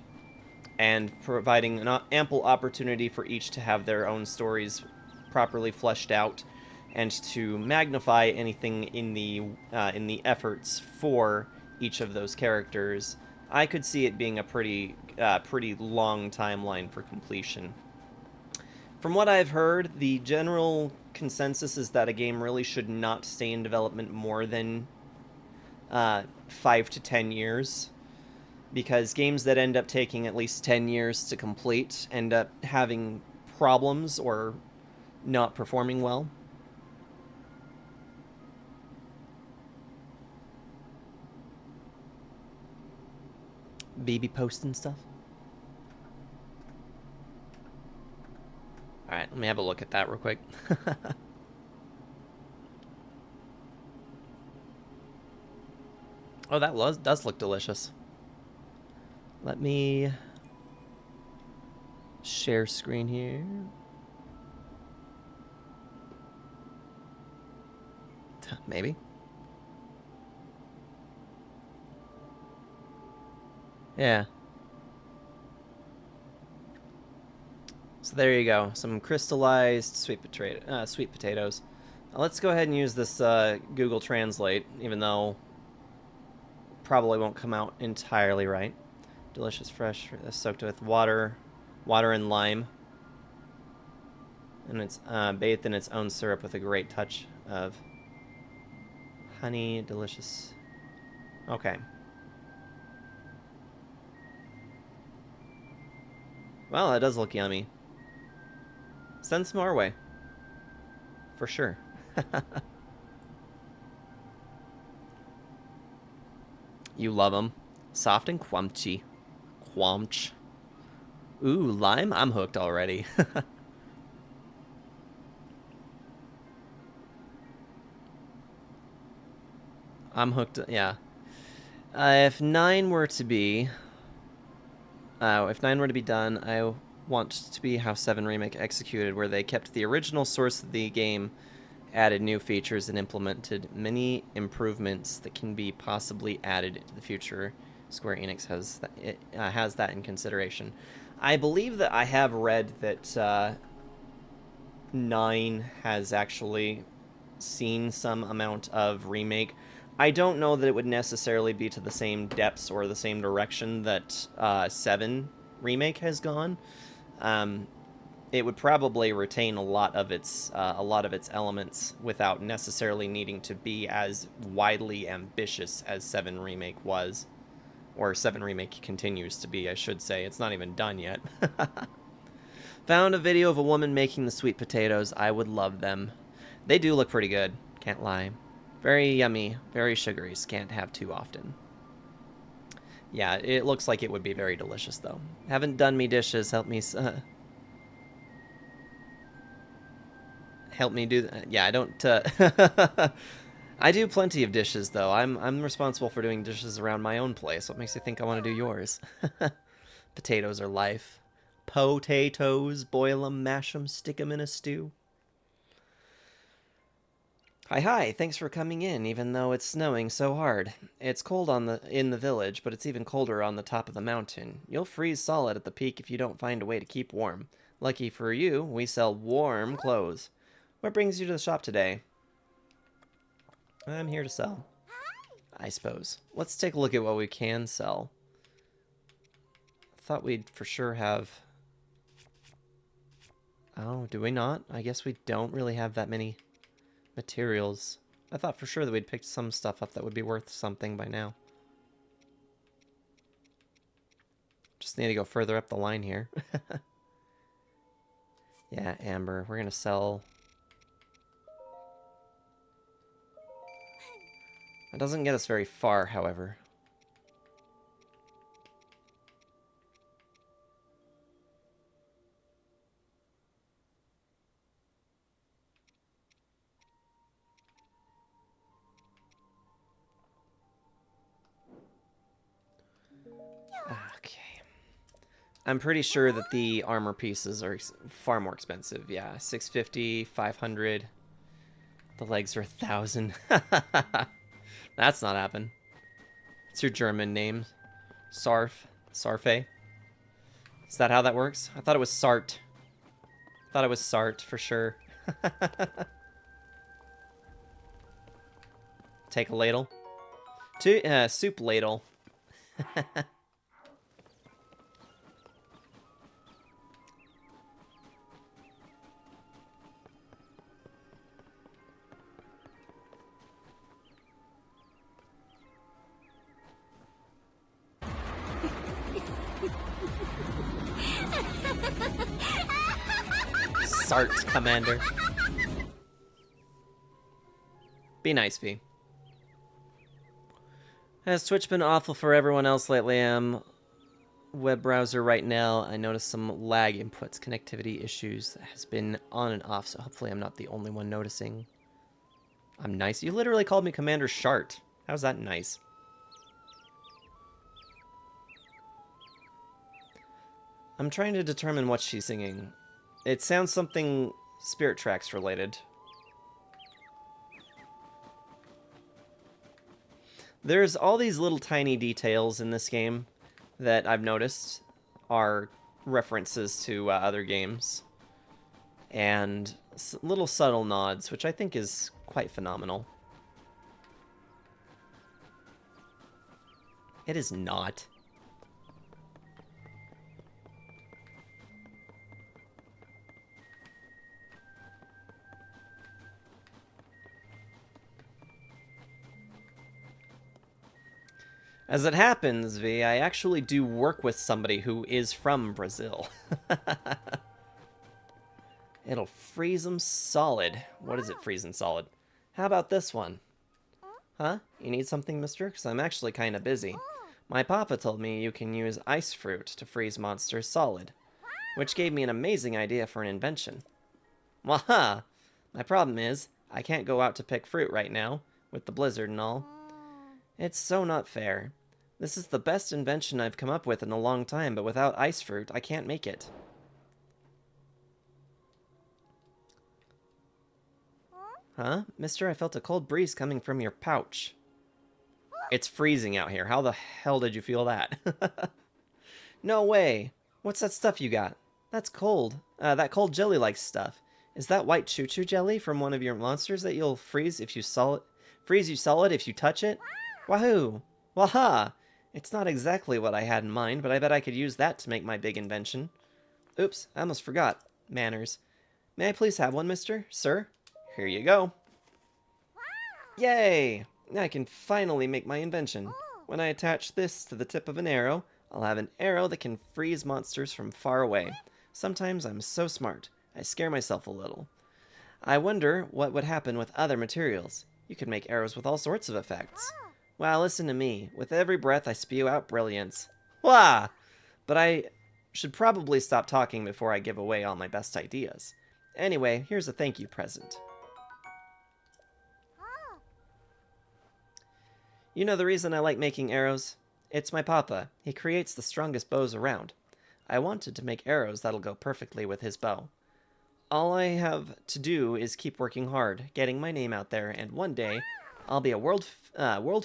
[SPEAKER 1] and providing an ample opportunity for each to have their own stories properly fleshed out and to magnify anything in the efforts for each of those characters. I could see it being a pretty long timeline for completion. From what I've heard, the general consensus is that a game really should not stay in development more than 5 to 10 years, because games that end up taking at least 10 years to complete end up having problems or not performing well. BB posting stuff. Alright, let me have a look at that real quick. Oh, that does look delicious. Let me share screen here. Maybe. Yeah. So there you go, some crystallized sweet potatoes. Now let's go ahead and use this Google Translate, even though probably won't come out entirely right. Delicious, fresh, soaked with water and lime, and it's bathed in its own syrup with a great touch of honey. Delicious. Okay. Well, that does look yummy. Send some our way. For sure. You love them. Soft and quampy. Quamch. Ooh, lime? I'm hooked already. I'm hooked, yeah. If 9 were to be... if 9 were to be done, I want to be how 7 Remake executed, where they kept the original source of the game, added new features, and implemented many improvements that can be possibly added into the future. Square Enix has that in consideration. I believe that I have read that 9 has actually seen some amount of remake. I don't know that it would necessarily be to the same depths or the same direction that 7 Remake has gone. It would probably retain a lot of its elements without necessarily needing to be as widely ambitious as 7 Remake was, or 7 Remake continues to be, I should say. It's not even done yet. Found a video of a woman making the sweet potatoes. I would love them. They do look pretty good, can't lie. Very yummy, very sugary, can't have too often. Yeah, it looks like it would be very delicious, though. Haven't done me dishes. Help me... help me do... yeah, I don't... I do plenty of dishes, though. I'm responsible for doing dishes around my own place. What makes you think I want to do yours? Potatoes are life. Potatoes, boil 'em, mash 'em, stick 'em in a stew. Hi, thanks for coming in, even though it's snowing so hard. It's cold in the village, but it's even colder on the top of the mountain. You'll freeze solid at the peak if you don't find a way to keep warm. Lucky for you, we sell warm clothes. What brings you to the shop today? I'm here to sell, I suppose. Let's take a look at what we can sell. Thought we'd for sure have... Oh, do we not? I guess we don't really have that many materials. I thought for sure that we'd picked some stuff up that would be worth something by now. Just need to go further up the line here. Yeah, amber. We're gonna sell... It doesn't get us very far, however. Okay. I'm pretty sure that the armor pieces are far more expensive. Yeah, 650, 500. The legs are 1,000. That's not happening. It's your German name. Sarfe. Is that how that works? I thought it was Sart. I thought it was Sart for sure. Take a ladle. Soup ladle. Sart, Commander. Be nice, V. Has Twitch been awful for everyone else lately? Web browser right now. I noticed some lag inputs, connectivity issues. That has been on and off, so hopefully I'm not the only one noticing. I'm nice. You literally called me Commander Shart. How's that nice? I'm trying to determine what she's singing. It sounds something Spirit Tracks related. There's all these little tiny details in this game that I've noticed are references to other games. And little subtle nods, which I think is quite phenomenal. It is not. As it happens, V, I actually do work with somebody who is from Brazil. It'll freeze them solid. What is it freezing solid? How about this one? Huh? You need something, mister? Because I'm actually kind of busy. My papa told me you can use ice fruit to freeze monsters solid, which gave me an amazing idea for an invention. Waha! My problem is, I can't go out to pick fruit right now, with the blizzard and all. It's so not fair. This is the best invention I've come up with in a long time, but without ice fruit, I can't make it. Huh? Mister, I felt a cold breeze coming from your pouch. It's freezing out here. How the hell did you feel that? No way. What's that stuff you got? That's cold. That cold jelly-like stuff. Is that white choo-choo jelly from one of your monsters that you'll freeze if you freeze you solid if you touch it? Wahoo! Waha! It's not exactly what I had in mind, but I bet I could use that to make my big invention. Oops, I almost forgot. Manners. May I please have one, mister? Sir? Here you go. Yay! Now I can finally make my invention. When I attach this to the tip of an arrow, I'll have an arrow that can freeze monsters from far away. Sometimes I'm so smart, I scare myself a little. I wonder what would happen with other materials. You could make arrows with all sorts of effects. Wow, listen to me. With every breath I spew out brilliance. Wah! But I should probably stop talking before I give away all my best ideas. Anyway, here's a thank you present. You know the reason I like making arrows? It's my papa. He creates the strongest bows around. I wanted to make arrows that'll go perfectly with his bow. All I have to do is keep working hard, getting my name out there, and one day, I'll be a world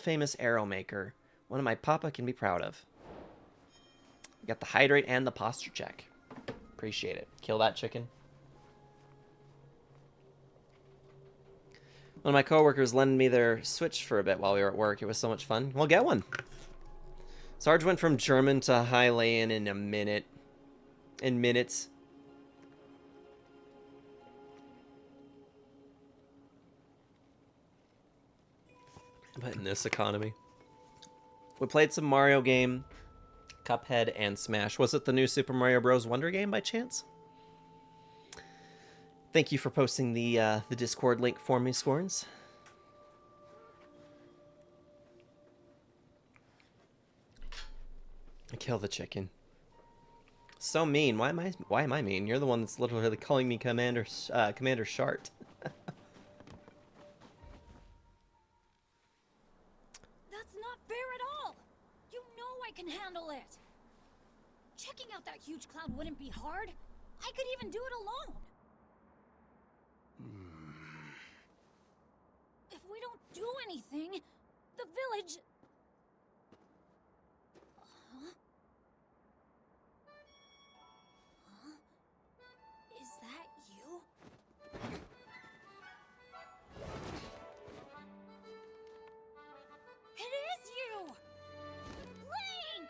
[SPEAKER 1] famous arrow maker. One my papa can be proud of. Got the hydrate and the posture check. Appreciate it. Kill that chicken. One of my coworkers lended me their Switch for a bit while we were at work. It was so much fun. We'll get one. Sarge went from German to Hylian in a minute. In minutes. But in this economy. We played some Mario game, Cuphead, and Smash. Was it the new Super Mario Bros. Wonder game by chance? Thank you for posting the Discord link for me, Scorns. Kill the chicken. So mean. Why am I mean? You're the one that's literally calling me Commander Shart.
[SPEAKER 9] That's not fair at all. You know I can handle it. Checking out that huge cloud wouldn't be hard. I could even do it alone. If we don't do anything, the village... Huh? Huh? Is that you? It is you! Link!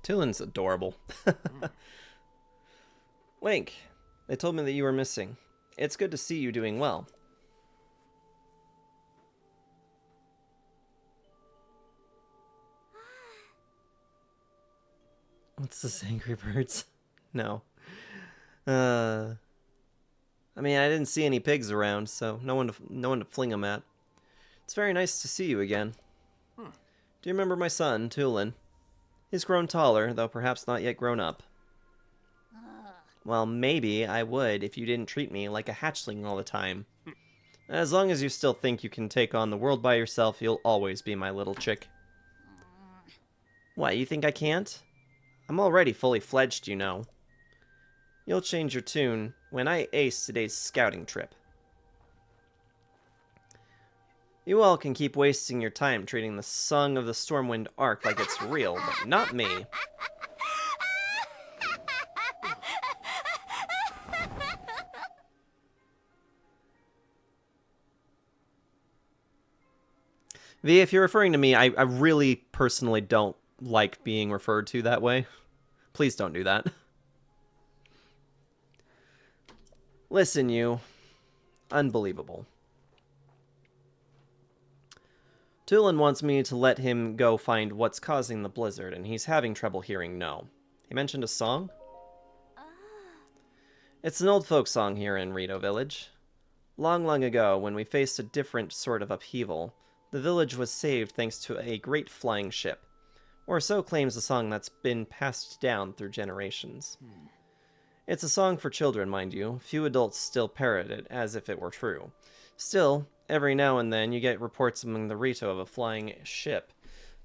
[SPEAKER 1] Tulin's adorable. Link, they told me that you were missing. It's good to see you doing well. What's this, Angry Birds? No. I mean, I didn't see any pigs around, so no one to fling them at. It's very nice to see you again. Do you remember my son, Tulin? He's grown taller, though perhaps not yet grown up. Well, maybe I would if you didn't treat me like a hatchling all the time. As long as you still think you can take on the world by yourself, you'll always be my little chick. What, you think I can't? I'm already fully fledged, you know. You'll change your tune when I ace today's scouting trip. You all can keep wasting your time treating the Song of the Stormwind Arc like it's real, but not me. V, if you're referring to me, I really personally don't like being referred to that way. Please don't do that. Listen, you. Unbelievable. Tulin wants me to let him go find what's causing the blizzard, and he's having trouble hearing no. He mentioned a song? It's an old folk song here in Rito Village. Long, long ago, when we faced a different sort of upheaval, the village was saved thanks to a great flying ship. Or so claims the song that's been passed down through generations. It's a song for children, mind you. Few adults still parrot it as if it were true. Still, every now and then you get reports among the Rito of a flying ship.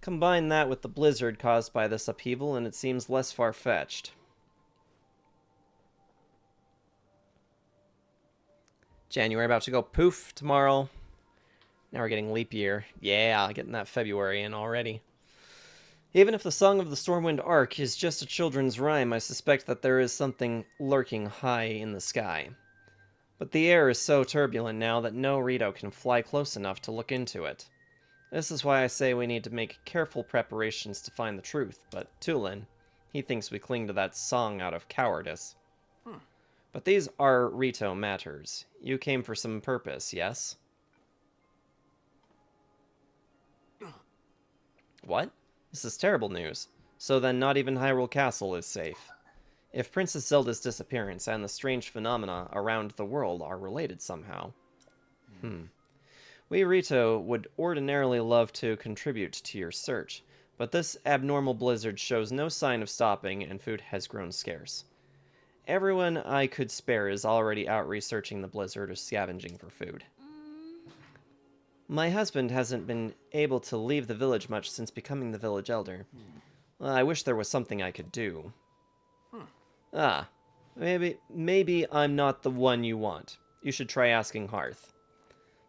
[SPEAKER 1] Combine that with the blizzard caused by this upheaval and it seems less far-fetched. January about to go poof tomorrow. Now we're getting leap year. Yeah, getting that February in already. Even if the Song of the Stormwind Arc is just a children's rhyme, I suspect that there is something lurking high in the sky. But the air is so turbulent now that no Rito can fly close enough to look into it. This is why I say we need to make careful preparations to find the truth, but Tulin, he thinks we cling to that song out of cowardice. But these are Rito matters. You came for some purpose, yes? What? This is terrible news. So then not even Hyrule Castle is safe. If Princess Zelda's disappearance and the strange phenomena around the world are related somehow. We Rito would ordinarily love to contribute to your search, but this abnormal blizzard shows no sign of stopping and food has grown scarce. Everyone I could spare is already out researching the blizzard or scavenging for food. My husband hasn't been able to leave the village much since becoming the village elder. I wish there was something I could do. Ah, maybe I'm not the one you want. You should try asking Hearth.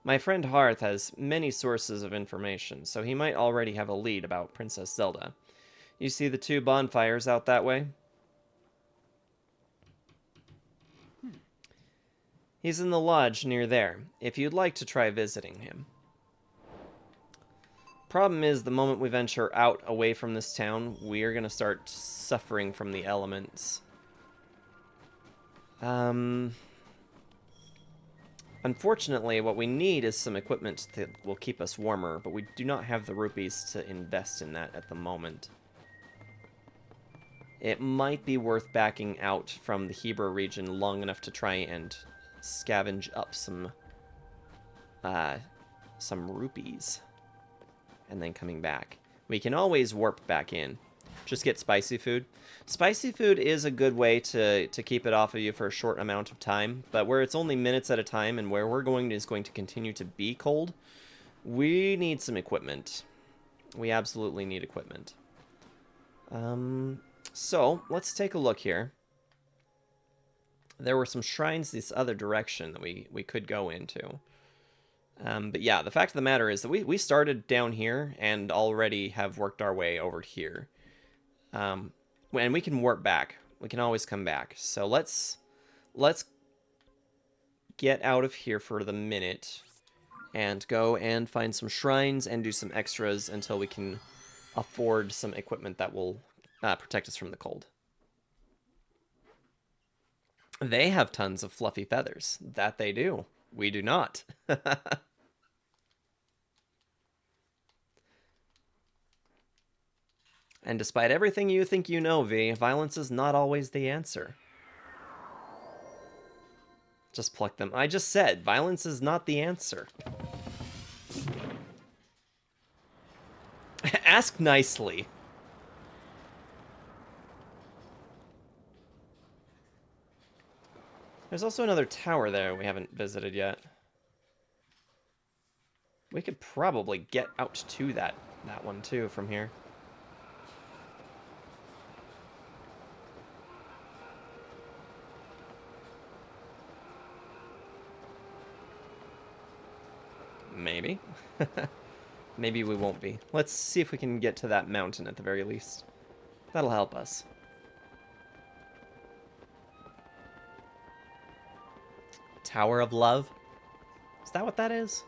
[SPEAKER 1] My friend Hearth has many sources of information, so he might already have a lead about Princess Zelda. You see the 2 bonfires out that way? He's in the lodge near there, if you'd like to try visiting him. Problem is, the moment we venture out away from this town, we are going to start suffering from the elements. Unfortunately, what we need is some equipment that will keep us warmer, but we do not have the rupees to invest in that at the moment. It might be worth backing out from the Hebra region long enough to try and scavenge up some rupees, and then coming back. We can always warp back in. Just get spicy food. Spicy food is a good way to keep it off of you for a short amount of time, but where it's only minutes at a time and where we're going is going to continue to be cold, we need some equipment. We absolutely need equipment. So, let's take a look here. There were some shrines this other direction that we could go into. But yeah, the fact of the matter is that we started down here and already have worked our way over here. And we can warp back. We can always come back. So let's get out of here for the minute and go and find some shrines and do some extras until we can afford some equipment that will protect us from the cold. They have tons of fluffy feathers. That they do. We do not. And despite everything you think you know, V, violence is not always the answer. Just pluck them. I just said, violence is not the answer. Ask nicely. There's also another tower there we haven't visited yet. We could probably get out to that one too from here. Maybe. Maybe we won't be. Let's see if we can get to that mountain at the very least. That'll help us. Tower of Love? Is that what that is?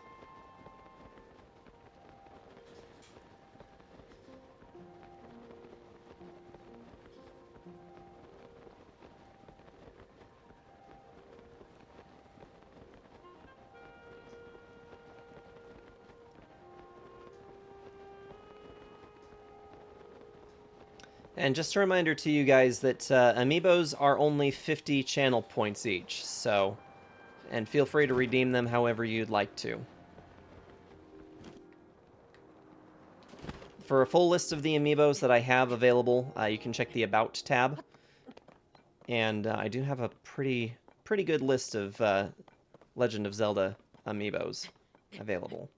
[SPEAKER 1] And just a reminder to you guys that amiibos are only 50 channel points each, so... And feel free to redeem them however you'd like to. For a full list of the amiibos that I have available, you can check the About tab. And I do have a pretty good list of Legend of Zelda amiibos available.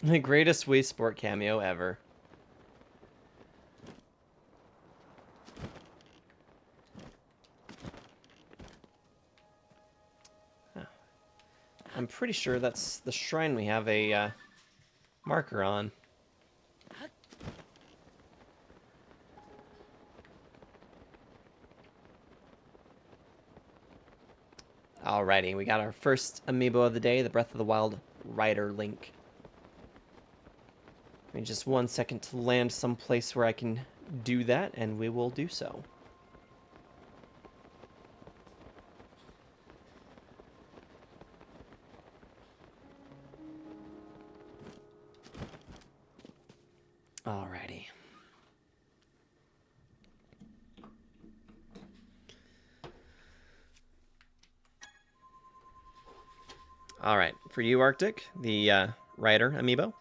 [SPEAKER 1] The greatest Wii Sport cameo ever. Huh. I'm pretty sure that's the shrine we have a Marker on. Alrighty, we got our first amiibo of the day, the Breath of the Wild Rider Link. Give me just 1 second to land someplace where I can do that, and we will do so. Alrighty. Alright, for you, Arctic, the Rider amiibo.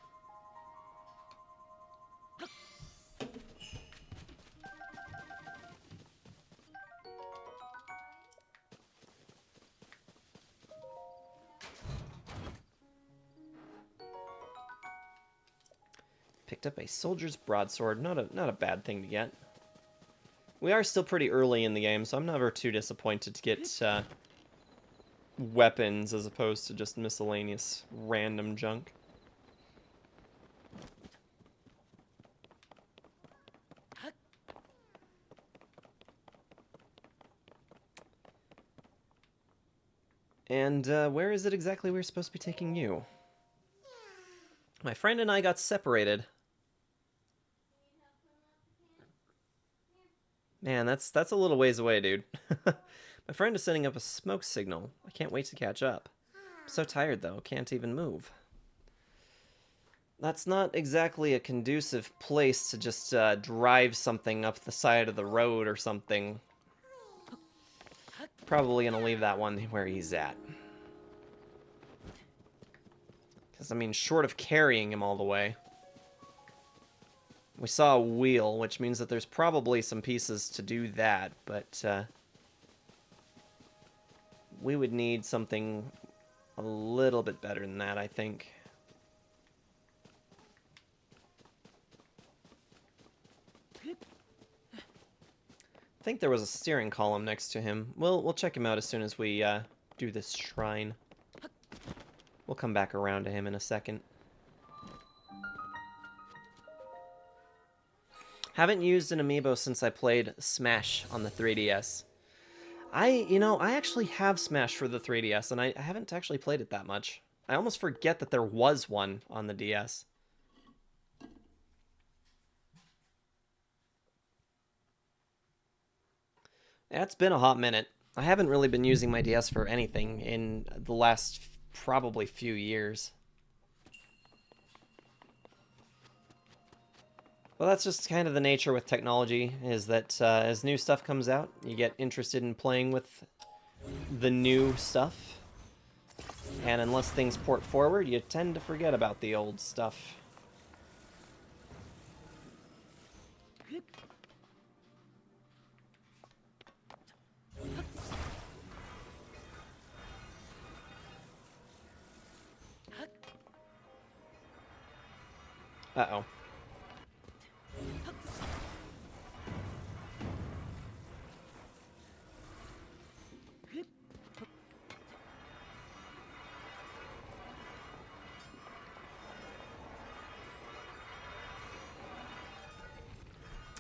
[SPEAKER 1] Picked up a soldier's broadsword. Not a bad thing to get. We are still pretty early in the game, so I'm never too disappointed to get weapons as opposed to just miscellaneous random junk. And where is it exactly we're supposed to be taking you? My friend and I got separated. Man, that's a little ways away, dude. My friend is setting up a smoke signal. I can't wait to catch up. I'm so tired, though. Can't even move. That's not exactly a conducive place to just drive something up the side of the road or something. Probably gonna leave that one where he's at. Because, I mean, short of carrying him all the way. We saw a wheel, which means that there's probably some pieces to do that, but we would need something a little bit better than that, I think. I think there was a steering column next to him. We'll check him out as soon as we do this shrine. We'll come back around to him in a second. Haven't used an amiibo since I played Smash on the 3DS. I actually have Smash for the 3DS, and I haven't actually played it that much. I almost forget that there was one on the DS. Yeah, it's been a hot minute. I haven't really been using my DS for anything in the last probably few years. Well, that's just kind of the nature with technology, is that as new stuff comes out, you get interested in playing with the new stuff. And unless things port forward, you tend to forget about the old stuff. Uh-oh.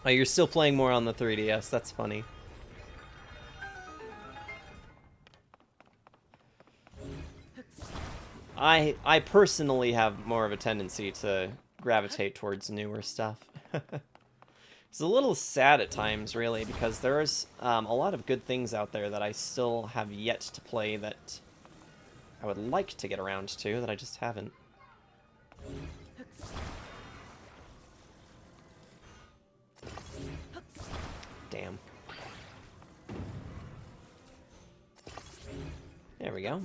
[SPEAKER 1] Oh, you're still playing more on the 3DS. That's funny. I personally have more of a tendency to gravitate towards newer stuff. It's a little sad at times, really, because there's a lot of good things out there that I still have yet to play that I would like to get around to, that I just haven't. Damn. There we go.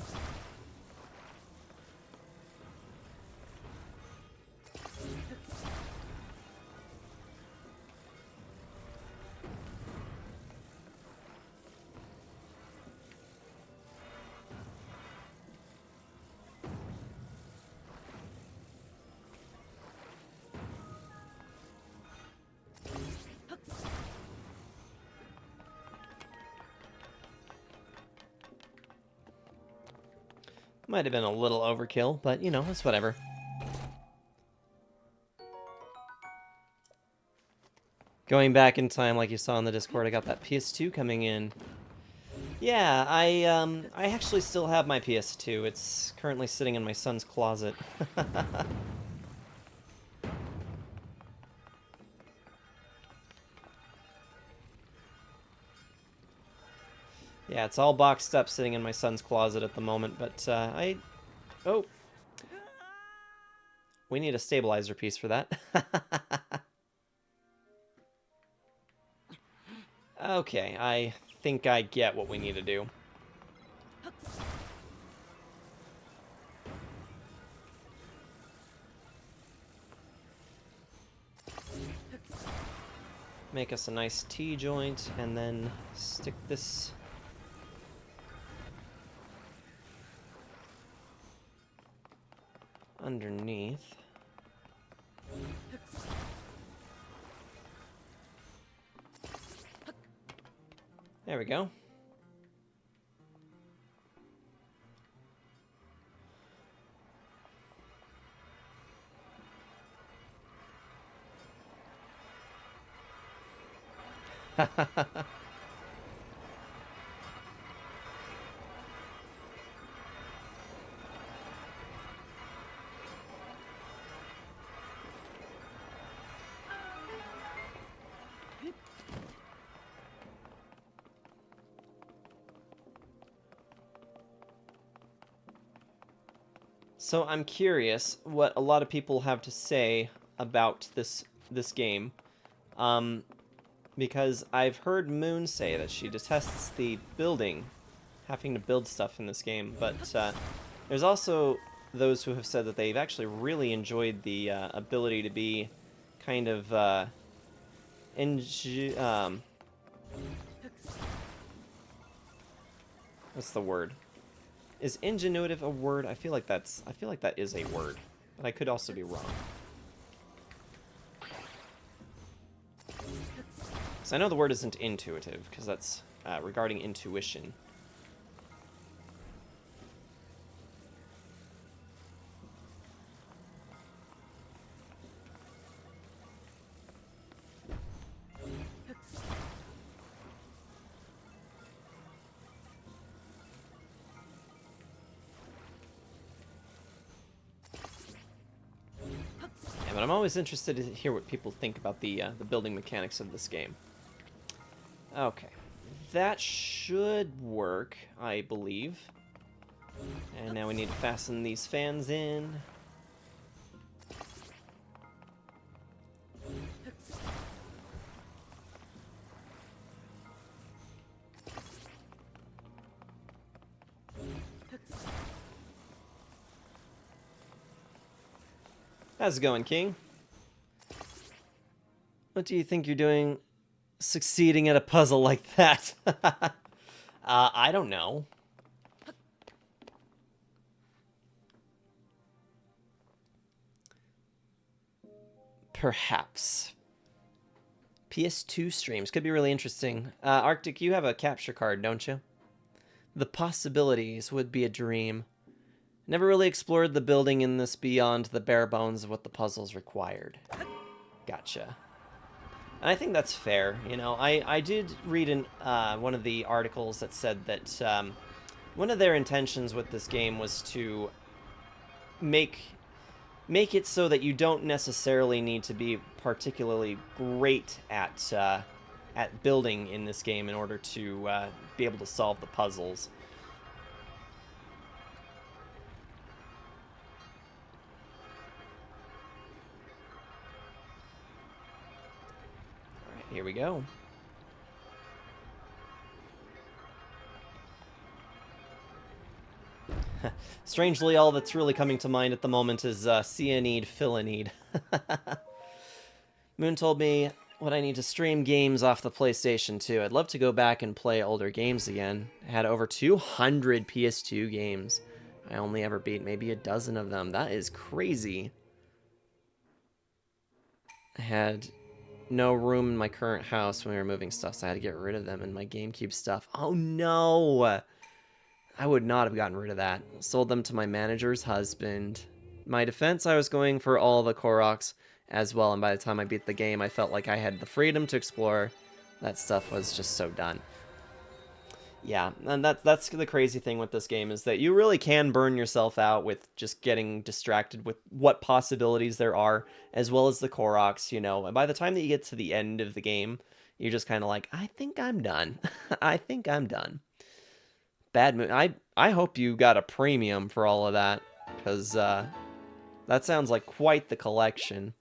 [SPEAKER 1] Might have been a little overkill, but, you know, it's whatever. Going back in time, like you saw in the Discord, I got that PS2 coming in. Yeah, I actually still have my PS2. It's currently sitting in my son's closet. Yeah, it's all boxed up sitting in my son's closet at the moment, but oh, we need a stabilizer piece for that. Okay, I think I get what we need to do. Make us a nice T-joint, and then stick this... underneath. There we go. So I'm curious what a lot of people have to say about this game, because I've heard Moon say that she detests the building, having to build stuff in this game, but there's also those who have said that they've actually really enjoyed the ability to be kind of what's the word? Is ingenuitive a word? I feel like that is a word, but I could also be wrong. So I know the word isn't intuitive, because that's regarding intuition. But I'm always interested to hear what people think about the building mechanics of this game. Okay, that should work, I believe. And now we need to fasten these fans in. How's it going, King? What do you think you're doing succeeding at a puzzle like that? I don't know. Perhaps. PS2 streams could be really interesting. Arctic, you have a capture card, don't you? The possibilities would be a dream. Never really explored the building in this beyond the bare bones of what the puzzles required. Gotcha. And I think that's fair. You know, I did read in one of the articles that said that one of their intentions with this game was to make it so that you don't necessarily need to be particularly great at building in this game in order to be able to solve the puzzles. Here we go. Strangely, all that's really coming to mind at the moment is see a need, fill a need. Moon told me what I need to stream games off the PlayStation 2. I'd love to go back and play older games again. I had over 200 PS2 games. I only ever beat maybe a dozen of them. That is crazy. I had no room in my current house when we were moving stuff, so I had to get rid of them and my GameCube stuff. Oh no! I would not have gotten rid of that. Sold them to my manager's husband. My defense, I was going for all the Koroks as well. And by the time I beat the game, I felt like I had the freedom to explore. That stuff was just so done. Yeah, and that's the crazy thing with this game, is that you really can burn yourself out with just getting distracted with what possibilities there are, as well as the Koroks, you know. And by the time that you get to the end of the game, you're just kind of like, I think I'm done. I think I'm done. Bad mood. I hope you got a premium for all of that, because that sounds like quite the collection.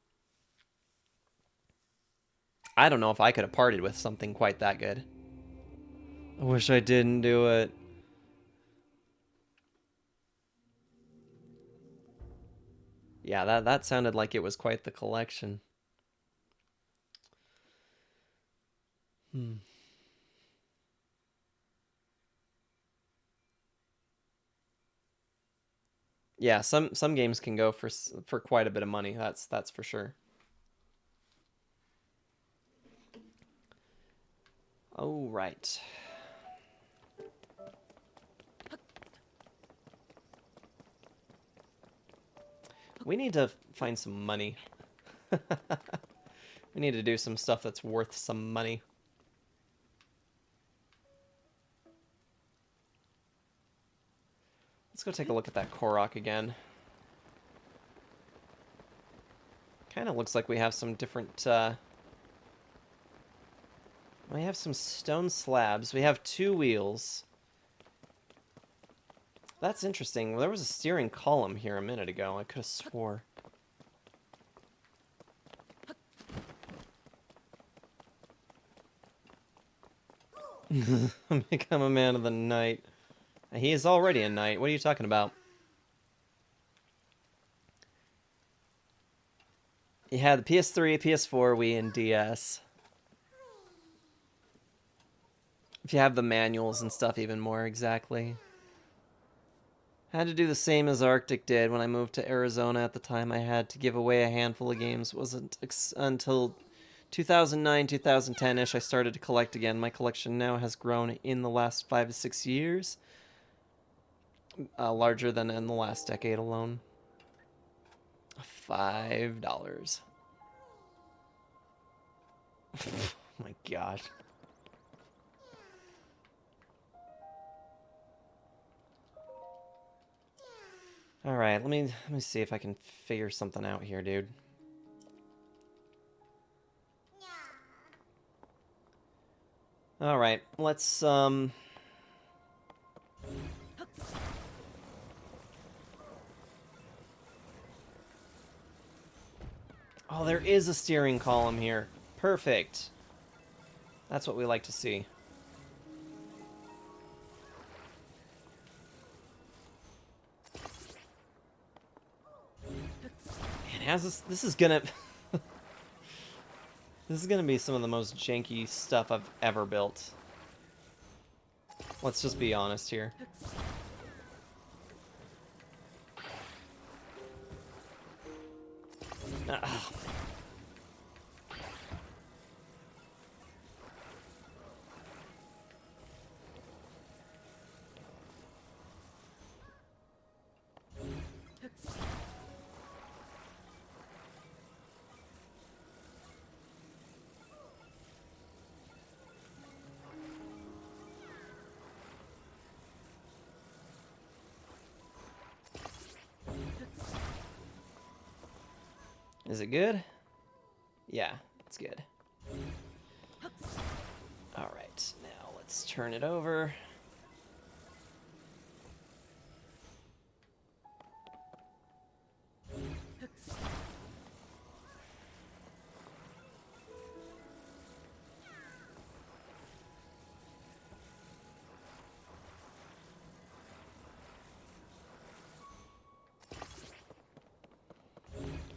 [SPEAKER 1] I don't know if I could have parted with something quite that good. I wish I didn't do it. Yeah, that sounded like it was quite the collection. Yeah, some games can go for quite a bit of money. That's for sure. Oh, right. We need to find some money. We need to do some stuff that's worth some money. Let's go take a look at that Korok again. Kind of looks like we have some different, we have some stone slabs. We have 2 wheels. That's interesting. There was a steering column here a minute ago. I could have swore. Become a man of the night. He is already a knight. What are you talking about? You had the PS3, PS4, Wii, and DS. If you have the manuals and stuff, even more, exactly. Had to do the same as Arctic did when I moved to Arizona. At the time, I had to give away a handful of games. It wasn't until 2009, 2010-ish I started to collect again. My collection now has grown in the last 5 to 6 years. Larger than in the last decade alone. $5. Oh my gosh. All right, let me see if I can figure something out here, dude. All right, let's Oh, there is a steering column here. Perfect. That's what we like to see. Man, how's this is gonna this is gonna be some of the most janky stuff I've ever built. Let's just be honest here. Ah. Is it good? Yeah, it's good. All right, now let's turn it over.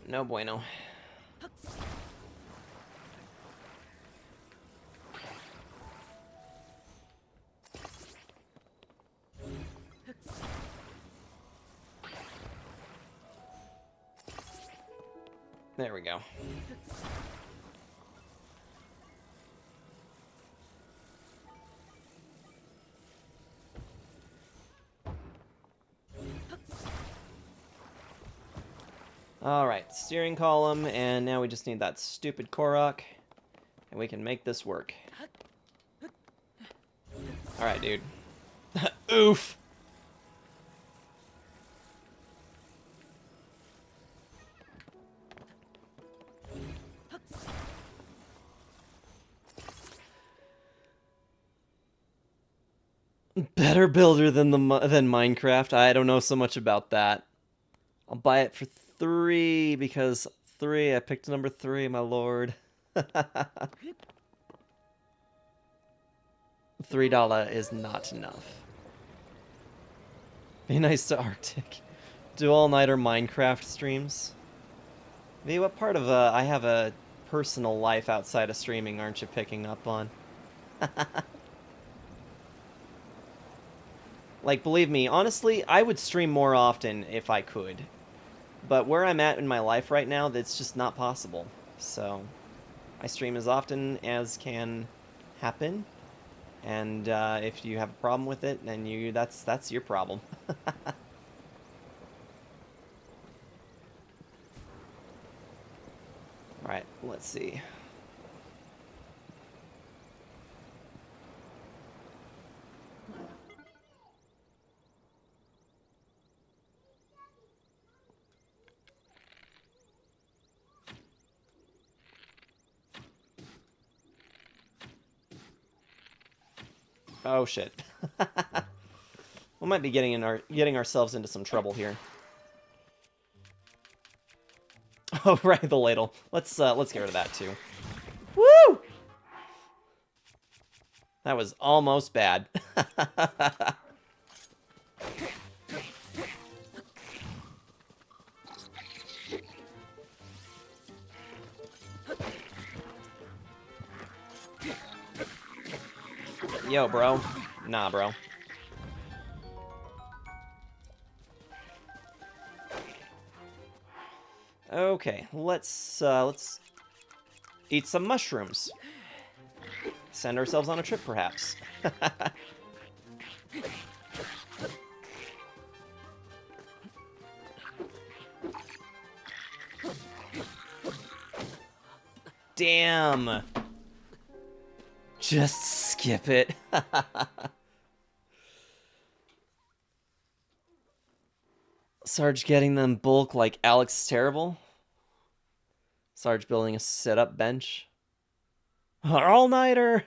[SPEAKER 1] No bueno. There we go. Alright, steering column, and now we just need that stupid Korok, and we can make this work. Alright, dude. Oof! Better builder than than Minecraft. I don't know so much about that. I'll buy it for 3 because 3. I picked number 3, my lord. $3 is not enough. Be nice to Arctic. Do all-nighter Minecraft streams. V, what part of I have a personal life outside of streaming aren't you picking up on? Like, believe me, honestly, I would stream more often if I could. But where I'm at in my life right now, that's just not possible. So, I stream as often as can happen. And if you have a problem with it, then that's your problem. Alright, let's see. Oh shit. We might be getting ourselves into some trouble here. Oh right, the ladle. Let's get rid of that too. Woo! That was almost bad. Yo, bro. Nah, bro. Okay, let's eat some mushrooms. Send ourselves on a trip, perhaps. Damn. Just skip it. Sarge getting them bulk like Alex is terrible. Sarge building a sit-up bench. All-nighter!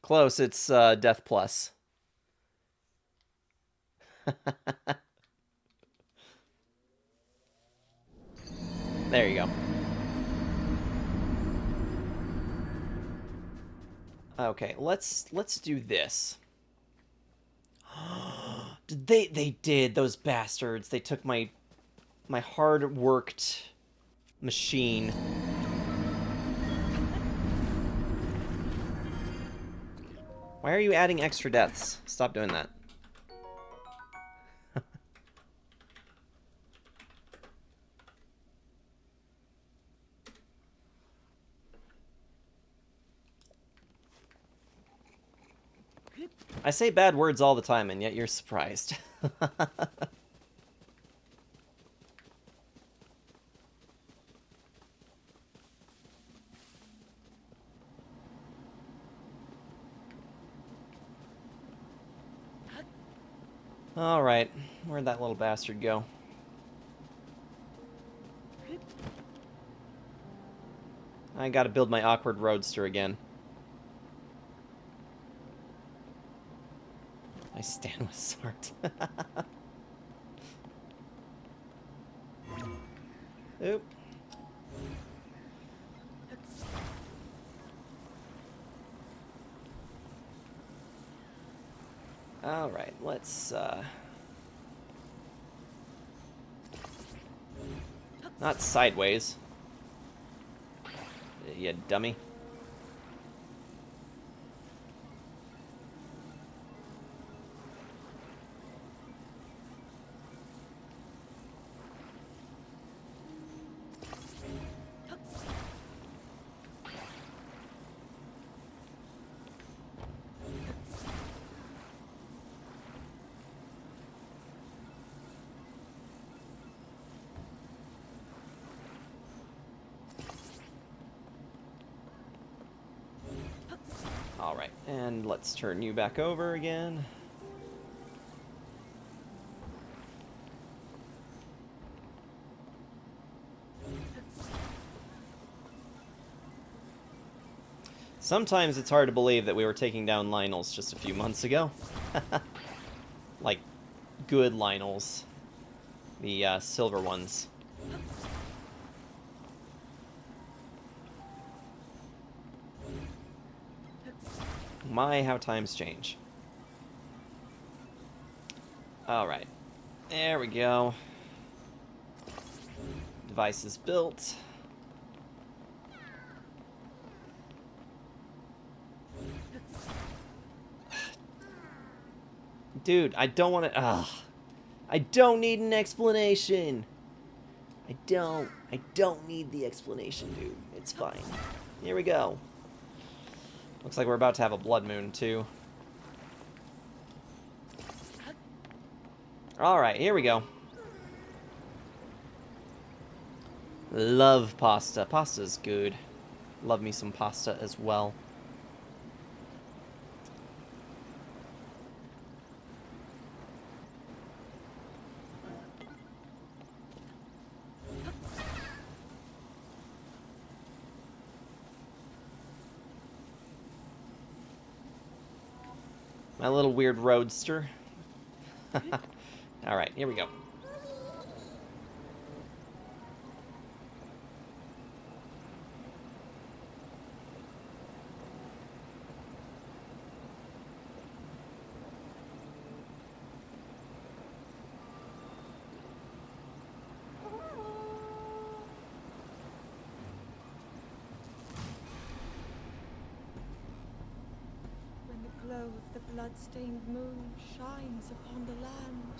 [SPEAKER 1] Close, it's Death Plus. There you go. Okay, let's do this. They did, those bastards. They took my hard-worked machine. Why are you adding extra deaths? Stop doing that. I say bad words all the time, and yet you're surprised. Alright, where'd that little bastard go? I gotta build my awkward roadster again. I stand with Sart. Oop. Alright, let's, not sideways. You dummy. Alright, and let's turn you back over again. Sometimes it's hard to believe that we were taking down Lionels just a few months ago. Like, good Lionels. The silver ones. My, how times change. Alright. There we go. Device is built. Dude, I don't want to... Ugh. I don't need an explanation. I don't need the explanation, dude. It's fine. Here we go. Looks like we're about to have a blood moon, too. Alright, here we go. Love pasta. Pasta's good. Love me some pasta as well. My little weird roadster. Alright, here we go.
[SPEAKER 5] When the glow of the blood-stained moon shines upon the land,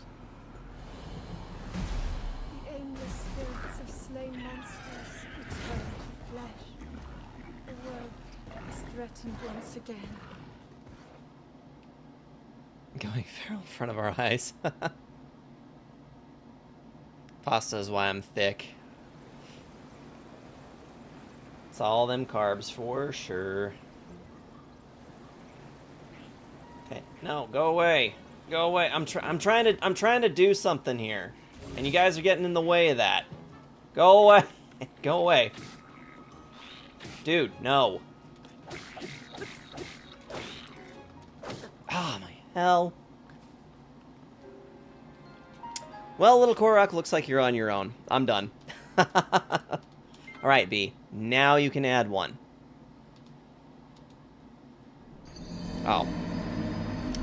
[SPEAKER 5] the aimless spirits of slain monsters return to flesh. The world is threatened once again.
[SPEAKER 1] Going feral in front of our eyes. Pasta is why I'm thick. It's all them carbs for sure. Okay, no, go away. Go away. I'm trying to do something here. And you guys are getting in the way of that. Go away. Go away. Dude, no. Ah, my hell. Well, little Korok, looks like you're on your own. I'm done. Alright, B. Now you can add one. Oh.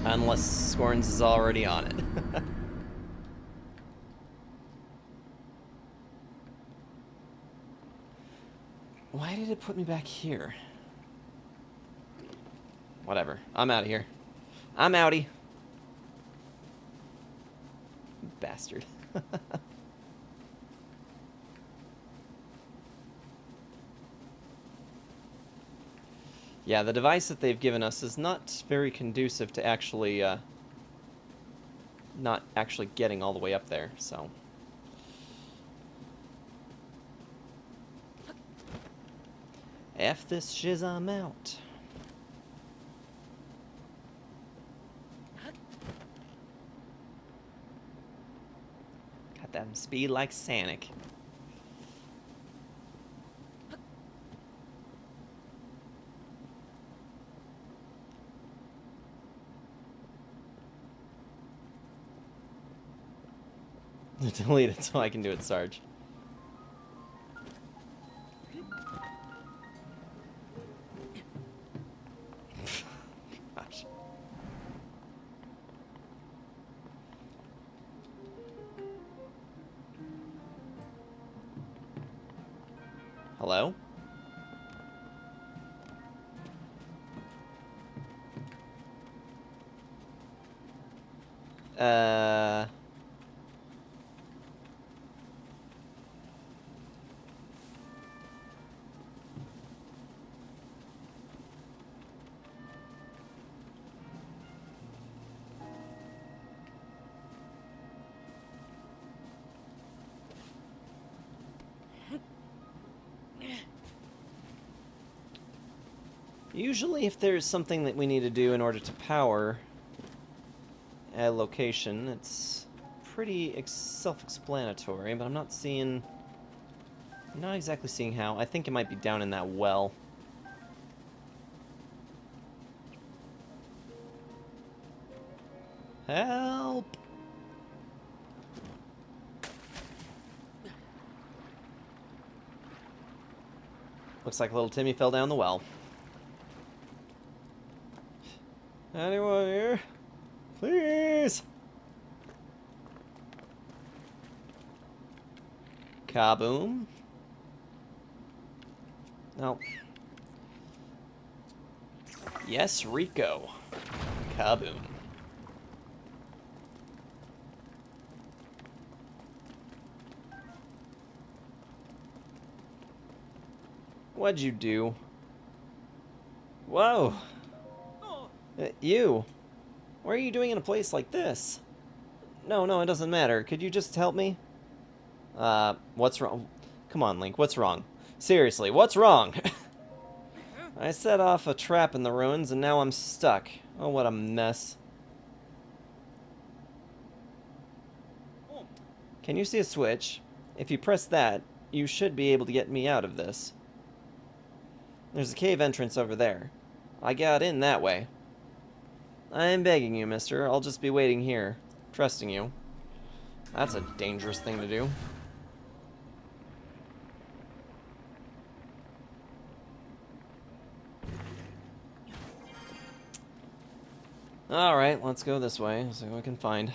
[SPEAKER 1] Unless Scorns is already on it. Why did it put me back here? Whatever. I'm out of here. I'm outie. Bastard. Yeah, the device that they've given us is not very conducive to actually, not actually getting all the way up there, so... F this shiz, I'm out. Got that speed like Sonic. Delete it so I can do it, Sarge. Gosh. Hello? Usually if there's something that we need to do in order to power a location, it's pretty self-explanatory, but I'm not exactly seeing how. I think it might be down in that well. Help! Looks like little Timmy fell down the well. Anyone here? Please! Kaboom. No. Yes, Rico. Kaboom. What'd you do? Whoa! You! What are you doing in a place like this? No, it doesn't matter. Could you just help me? What's wrong? Come on, Link, what's wrong? Seriously, what's wrong? I set off a trap in the ruins and now I'm stuck. Oh, what a mess. Can you see a switch? If you press that, you should be able to get me out of this. There's a cave entrance over there. I got in that way. I'm begging you, mister. I'll just be waiting here, trusting you. That's a dangerous thing to do. Alright, let's go this way, see what we can find.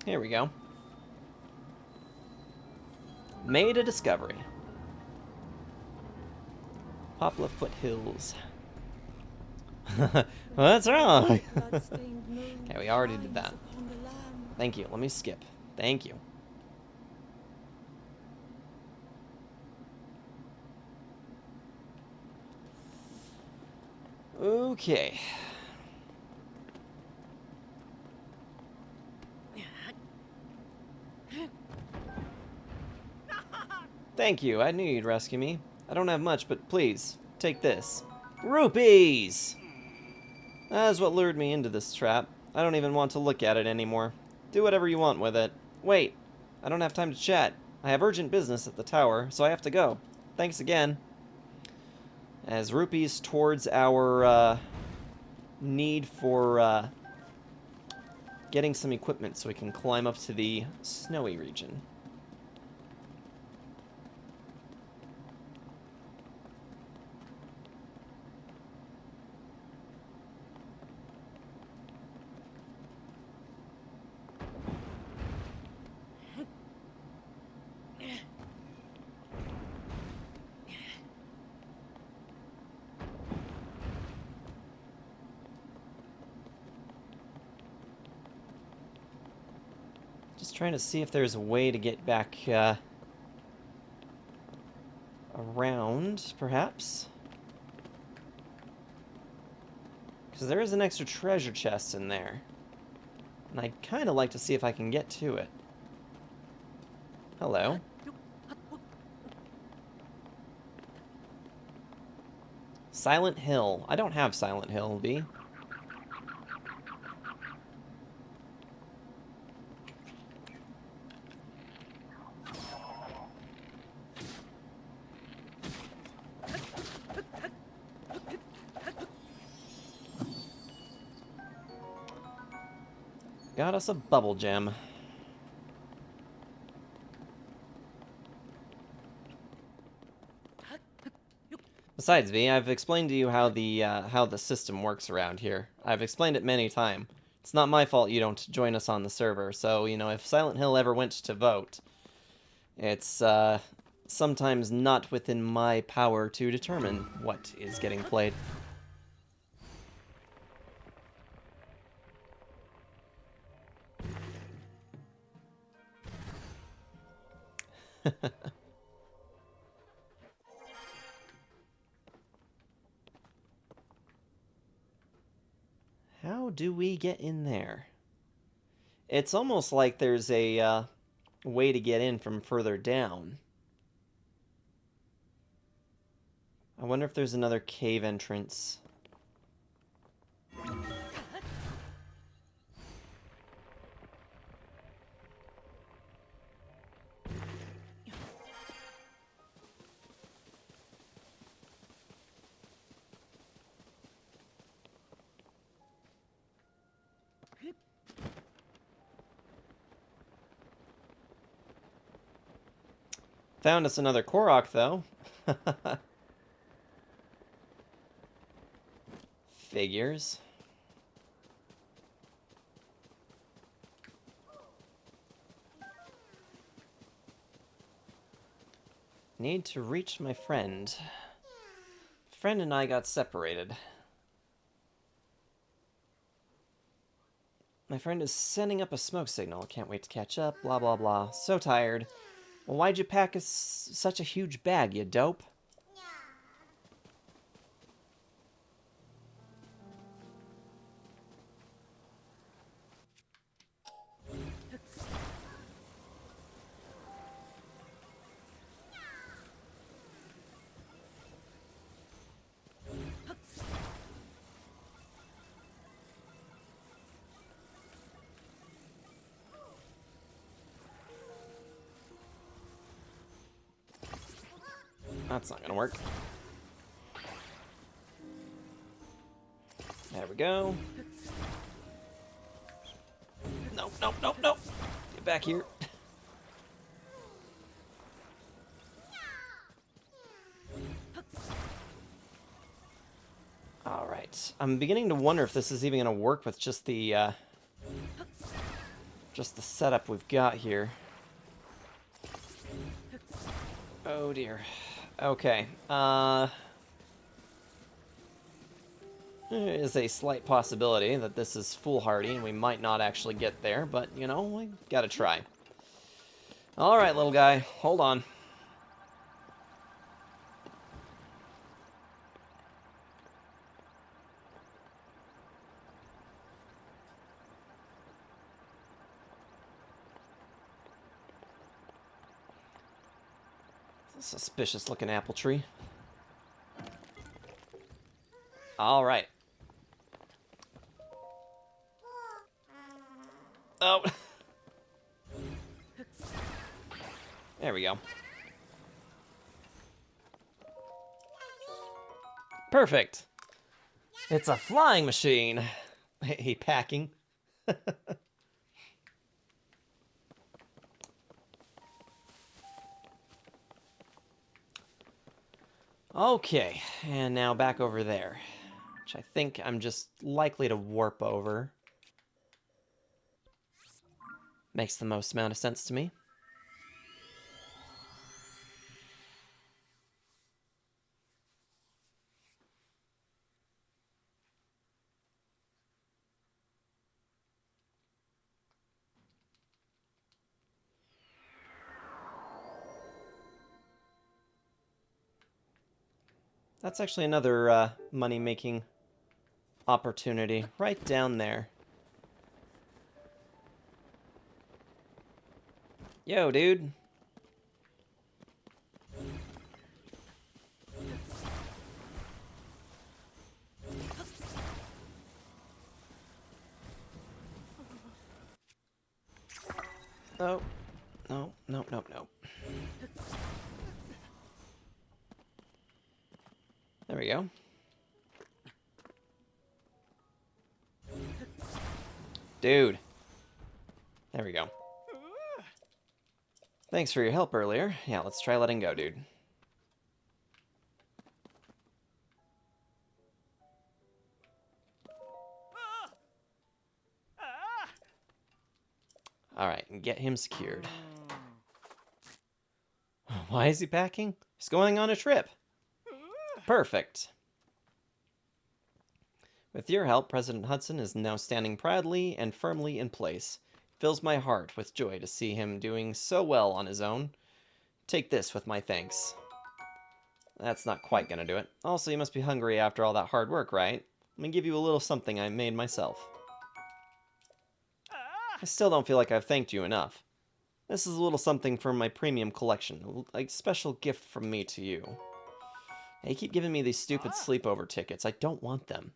[SPEAKER 1] Here we go. Made a discovery. Poplar Foothills. What's wrong? Okay, we already did that. Thank you. Let me skip. Thank you. Okay. Thank you. I knew you'd rescue me. I don't have much, but please, take this. Rupees! That is what lured me into this trap. I don't even want to look at it anymore. Do whatever you want with it. Wait, I don't have time to chat. I have urgent business at the tower, so I have to go. Thanks again. As rupees towards our need for getting some equipment so we can climb up to the snowy region. Just trying to see if there's a way to get back around, perhaps? Because there is an extra treasure chest in there. And I'd kind of like to see if I can get to it. Hello. Silent Hill. I don't have Silent Hill, V. Got us a bubble gem. Besides, V, I've explained to you how the system works around here. I've explained it many times. It's not my fault you don't join us on the server, so, you know, if Silent Hill ever went to vote, it's sometimes not within my power to determine what is getting played. do we get in there? It's almost like there's a way to get in from further down. I wonder if there's another cave entrance. Found us another Korok, though. Figures. Need to reach my friend. Friend and I got separated. My friend is sending up a smoke signal. Can't wait to catch up. Blah, blah, blah. So tired. Well, why'd you pack such a huge bag, you dope? That's not gonna work. There we go. Nope, nope, nope, nope. Get back here. Alright. I'm beginning to wonder if this is even gonna work with just the setup we've got here. Oh dear. Okay. There is a slight possibility that this is foolhardy and we might not actually get there, but, you know, we gotta try. Alright, little guy. Hold on. Suspicious looking apple tree. Alright. Oh. There we go. Perfect. It's a flying machine. Hey, packing. Okay, and now back over there, which I think I'm just likely to warp over. Makes the most amount of sense to me. That's actually another money-making opportunity right down there. Yo, dude. Oh. No, no, no, no. There we go. Dude. There we go. Thanks for your help earlier. Yeah, let's try letting go, dude. Alright, and get him secured. Why is he packing? He's going on a trip. Perfect. With your help, President Hudson is now standing proudly and firmly in place. It fills my heart with joy to see him doing so well on his own. Take this with my thanks. That's not quite gonna do it. Also, you must be hungry after all that hard work, right? Let me give you a little something I made myself. I still don't feel like I've thanked you enough. This is a little something from my premium collection, a special gift from me to you. Hey, you keep giving me these stupid sleepover tickets. I don't want them.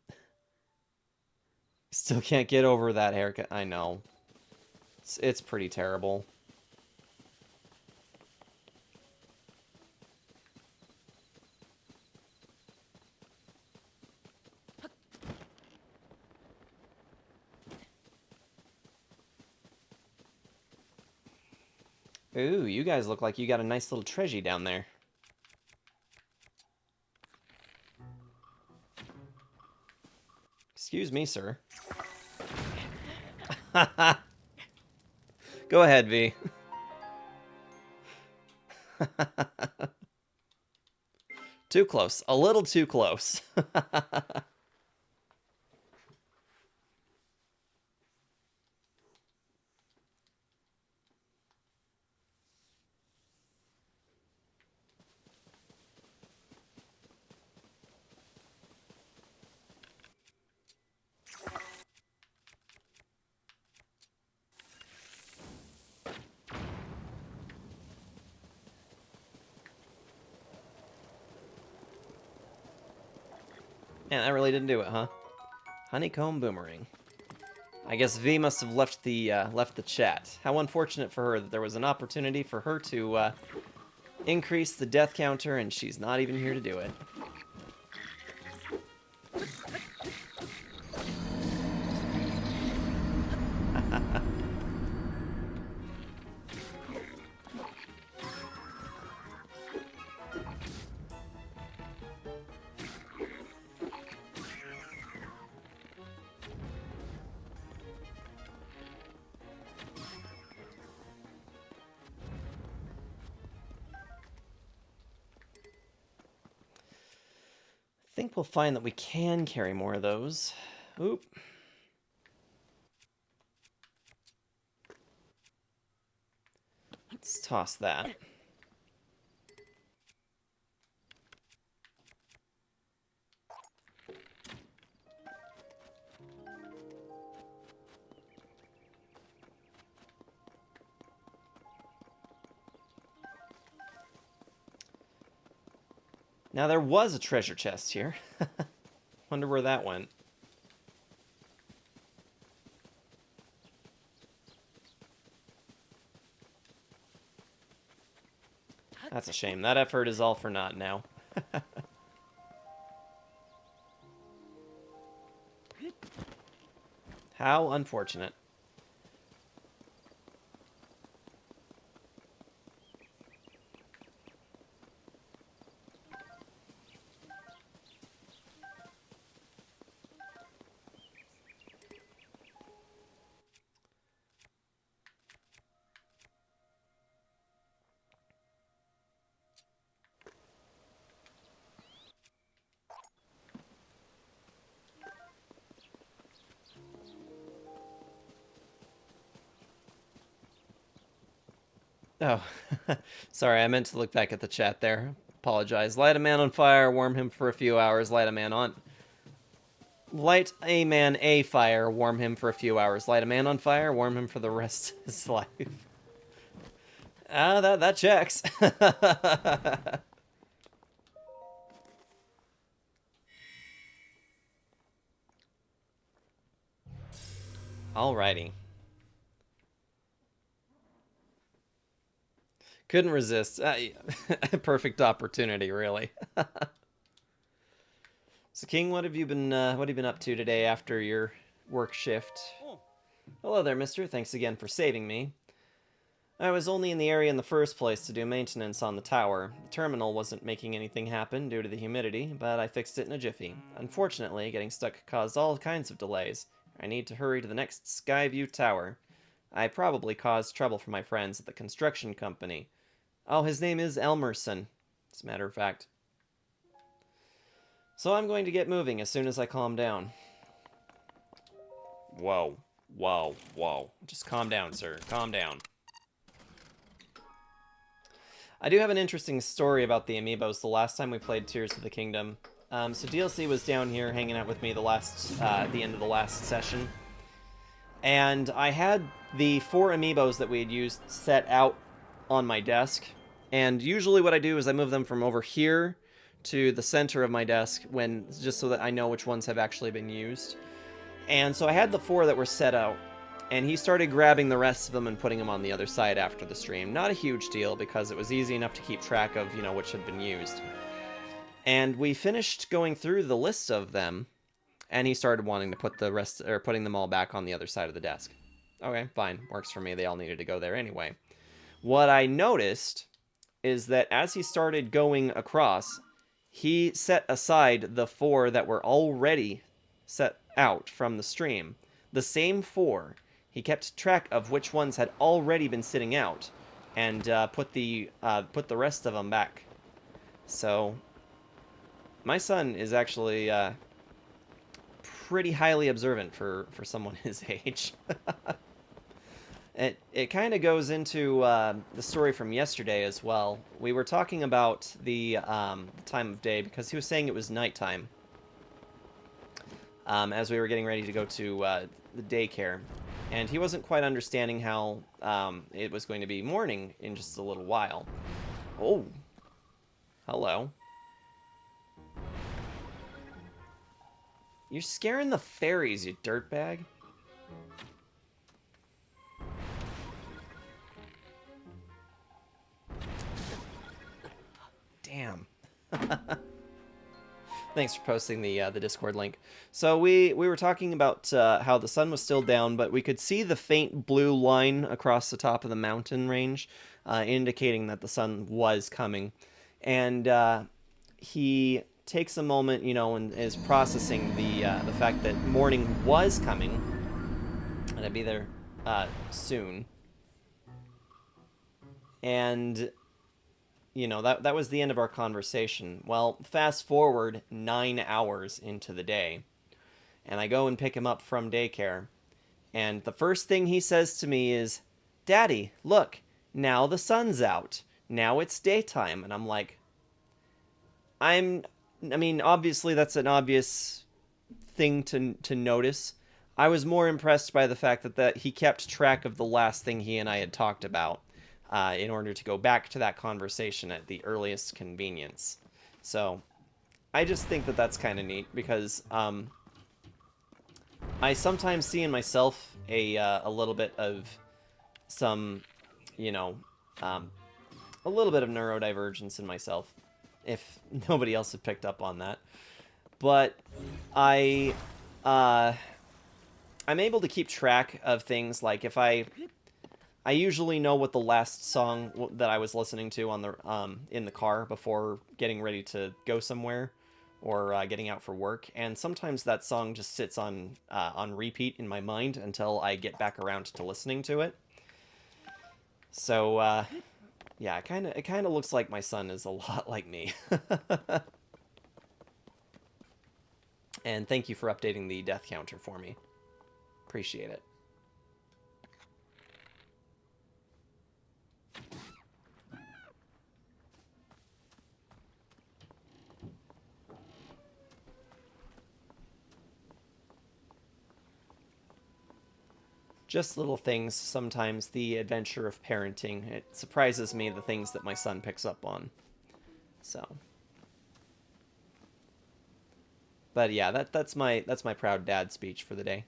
[SPEAKER 1] Still can't get over that haircut. I know. It's pretty terrible. Ooh, you guys look like you got a nice little treasure down there. Excuse me, sir. Go ahead, V. Too close. A little too close. Man, that really didn't do it, huh? Honeycomb boomerang. I guess V must have left the chat. How unfortunate for her that there was an opportunity for her to increase the death counter, and she's not even here to do it. I think we'll find that we can carry more of those. Oop. Let's toss that. Now, there was a treasure chest here. Wonder where that went. That's a shame. That effort is all for naught now. How unfortunate. Oh, sorry, I meant to look back at the chat there. Apologize. Light a man on fire, warm him for a few hours, light a man on... Light a man a fire, warm him for a few hours. Light a man on fire, warm him for the rest of his life. Ah, that checks. Alrighty. Couldn't resist. Perfect opportunity, really. So, King, what have you been up to today after your work shift? Hello there, mister. Thanks again for saving me. I was only in the area in the first place to do maintenance on the tower. The terminal wasn't making anything happen due to the humidity, but I fixed it in a jiffy. Unfortunately, getting stuck caused all kinds of delays. I need to hurry to the next Skyview Tower. I probably caused trouble for my friends at the construction company. Oh, his name is Elmerson, as a matter of fact. So I'm going to get moving as soon as I calm down. Whoa, whoa, whoa. Just calm down, sir. Calm down. I do have an interesting story about the amiibos the last time we played Tears of the Kingdom. So DLC was down here hanging out with me the end of the last session. And I had the 4 amiibos that we had used set out on my desk. And usually what I do is I move them from over here to the center of my desk just so that I know which ones have actually been used. And so I had the 4 that were set out, and he started grabbing the rest of them and putting them on the other side after the stream. Not a huge deal, because it was easy enough to keep track of, which had been used. And we finished going through the list of them, and he started wanting to put the rest, or putting them all back on the other side of the desk. Okay, fine, works for me. They all needed to go there anyway. What I noticed is that as he started going across, he set aside the 4 that were already set out from the stream. The same 4. He kept track of which ones had already been sitting out, and put the rest of them back. So my son is actually pretty highly observant for someone his age. It kind of goes into the story from yesterday as well. We were talking about the time of day, because he was saying it was nighttime as we were getting ready to go to the daycare. And he wasn't quite understanding how it was going to be morning in just a little while. Oh, hello. You're scaring the fairies, you dirtbag. Damn. Thanks for posting the Discord link. So we were talking about how the sun was still down, but we could see the faint blue line across the top of the mountain range, indicating that the sun was coming. And he takes a moment, and is processing the fact that morning was coming, and I'd be there soon. And that was the end of our conversation. Well, fast forward 9 hours into the day, and I go and pick him up from daycare, and the first thing he says to me is, "Daddy, look, now the sun's out. Now it's daytime." And I'm like, obviously that's an obvious thing to notice. I was more impressed by the fact that he kept track of the last thing he and I had talked about, in order to go back to that conversation at the earliest convenience. So I just think that that's kind of neat, because I sometimes see in myself a little bit of some, a little bit of neurodivergence in myself, if nobody else had picked up on that. But I'm able to keep track of things, like if I usually know what the last song that I was listening to on the in the car before getting ready to go somewhere, or getting out for work, and sometimes that song just sits on repeat in my mind until I get back around to listening to it. So yeah, it kind of looks like my son is a lot like me. And thank you for updating the death counter for me. Appreciate it. Just little things, sometimes the adventure of parenting. It surprises me the things that my son picks up on. So. But yeah, that's my proud dad speech for the day.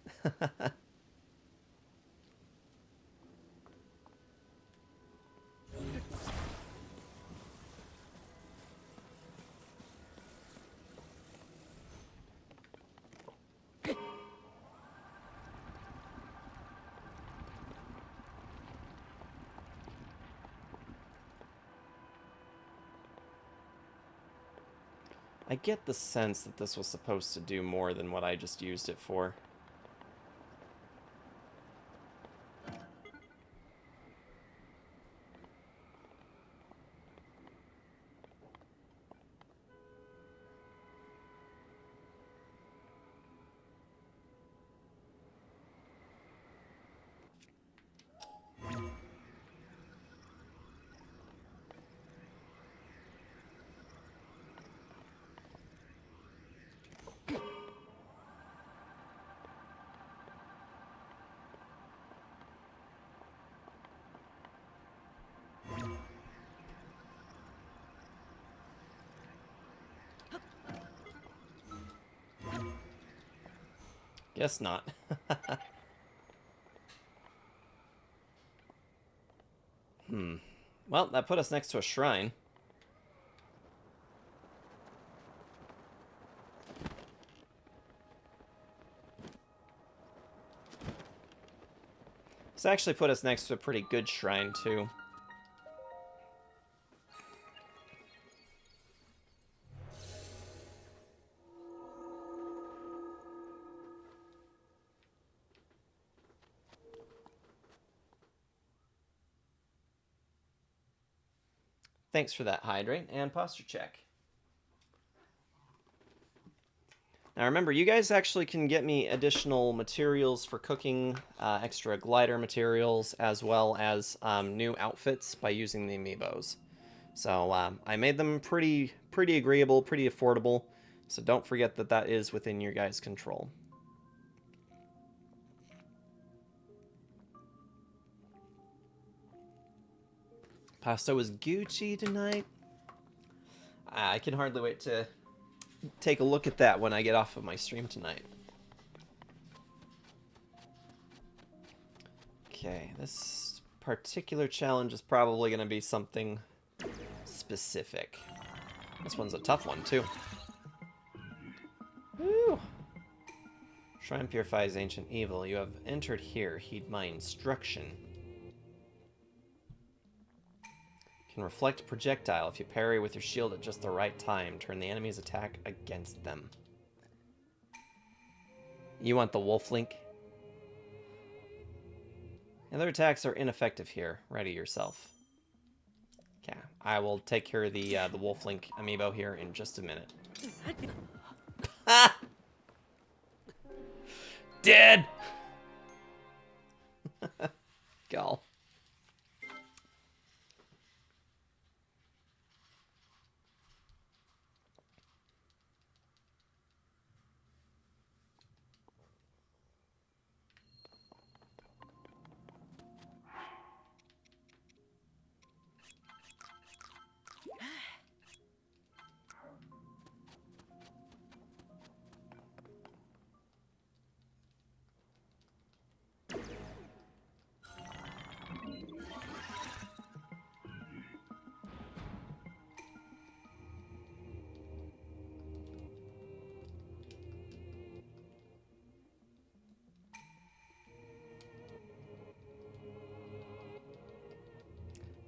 [SPEAKER 1] I get the sense that this was supposed to do more than what I just used it for. Guess not. Well, that put us next to a shrine. This actually put us next to a pretty good shrine, too. Thanks for that hydrate and posture check. Now remember, you guys actually can get me additional materials for cooking, extra glider materials, as well as new outfits by using the amiibos. So I made them pretty agreeable, pretty affordable. So don't forget that that is within your guys' control. Pasta was Gucci tonight. I can hardly wait to take a look at that when I get off of my stream tonight. Okay, this particular challenge is probably going to be something specific. This one's a tough one, too. Woo! Shrine purifies ancient evil. You have entered here. Heed my instruction. Can reflect projectile. If you parry with your shield at just the right time, turn the enemy's attack against them. You want the wolf link? Other attacks are ineffective here. Ready yourself. Okay, I will take care of the wolf link amiibo here in just a minute. Ah! Dead! Gall.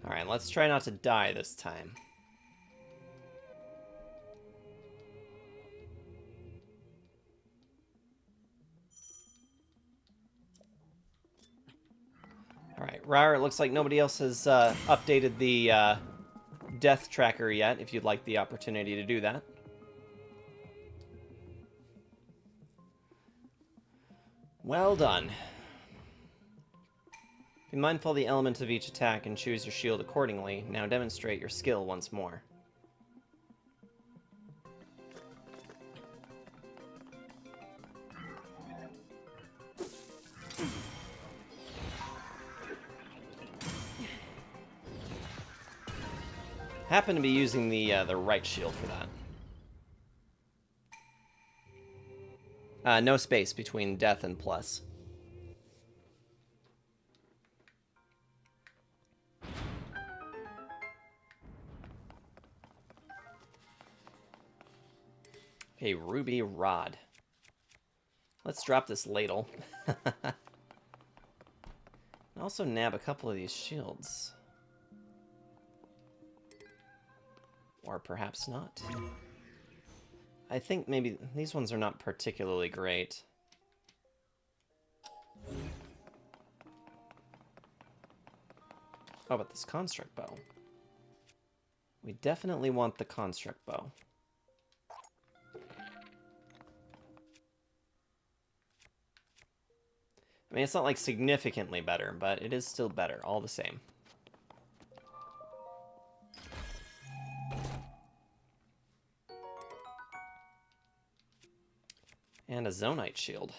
[SPEAKER 1] Alright, let's try not to die this time. Alright, Rar, it looks like nobody else has updated the death tracker yet, if you'd like the opportunity to do that. Well done. Be mindful of the element of each attack and choose your shield accordingly. Now demonstrate your skill once more. Happen to be using the right shield for that. No space between death and plus. A ruby rod. Let's drop this ladle. And also nab a couple of these shields. Or perhaps not. I think maybe these ones are not particularly great. Oh, but this construct bow. We definitely want the construct bow. I mean, it's not like significantly better, but it is still better, all the same. And a Zonite shield.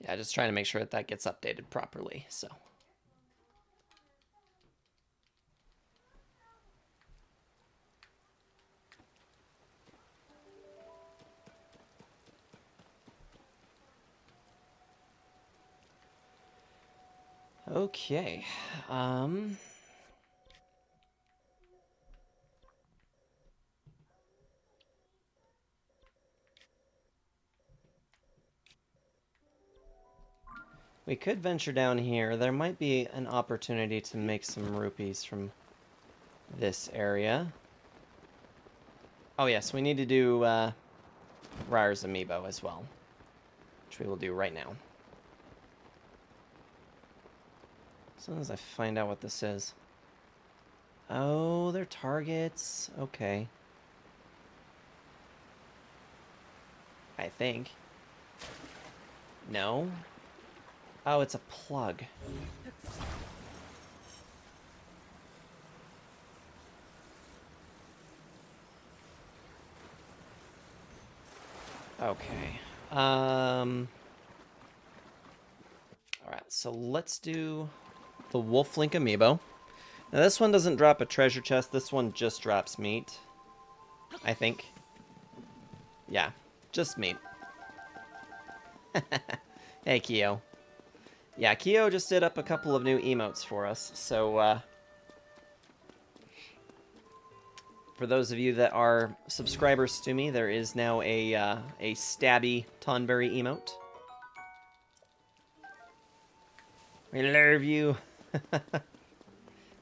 [SPEAKER 1] Yeah, just trying to make sure that that gets updated properly, so. Okay. We could venture down here. There might be an opportunity to make some rupees from this area. Oh yes, we need to do Ryer's amiibo as well, which we will do right now. As soon as I find out what this is. Oh, they're targets. Okay. I think. No? Oh, it's a plug. Okay. Alright, so let's do the Wolf Link amiibo. Now this one doesn't drop a treasure chest, this one just drops meat. I think. Yeah, just meat. Hey, Kyo. Yeah, Kyo just did up a couple of new emotes for us, so, for those of you that are subscribers to me, there is now a stabby Tonberry emote. We love you.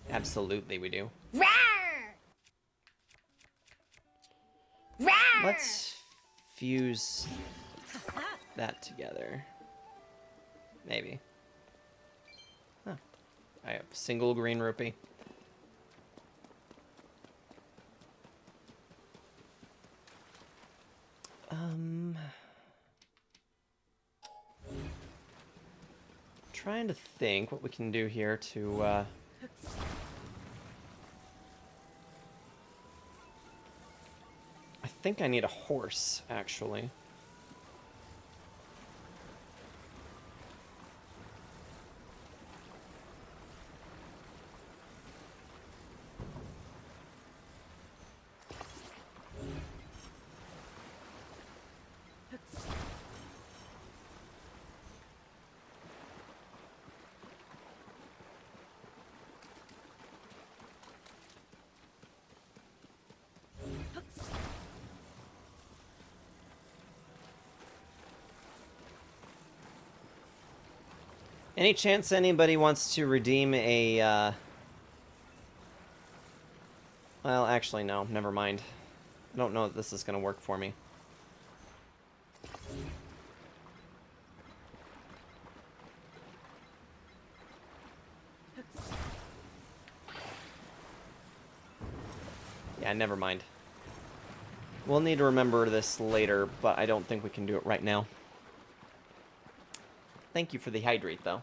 [SPEAKER 1] Absolutely we do.
[SPEAKER 9] Rawr! Rawr!
[SPEAKER 1] Let's fuse that together. Maybe. Huh. I have single green rupee. Trying to think what we can do here to, I think I need a horse, actually. Any chance anybody wants to redeem a, well, actually, no. Never mind. I don't know that this is going to work for me. Yeah, never mind. We'll need to remember this later, but I don't think we can do it right now. Thank you for the hydrate, though.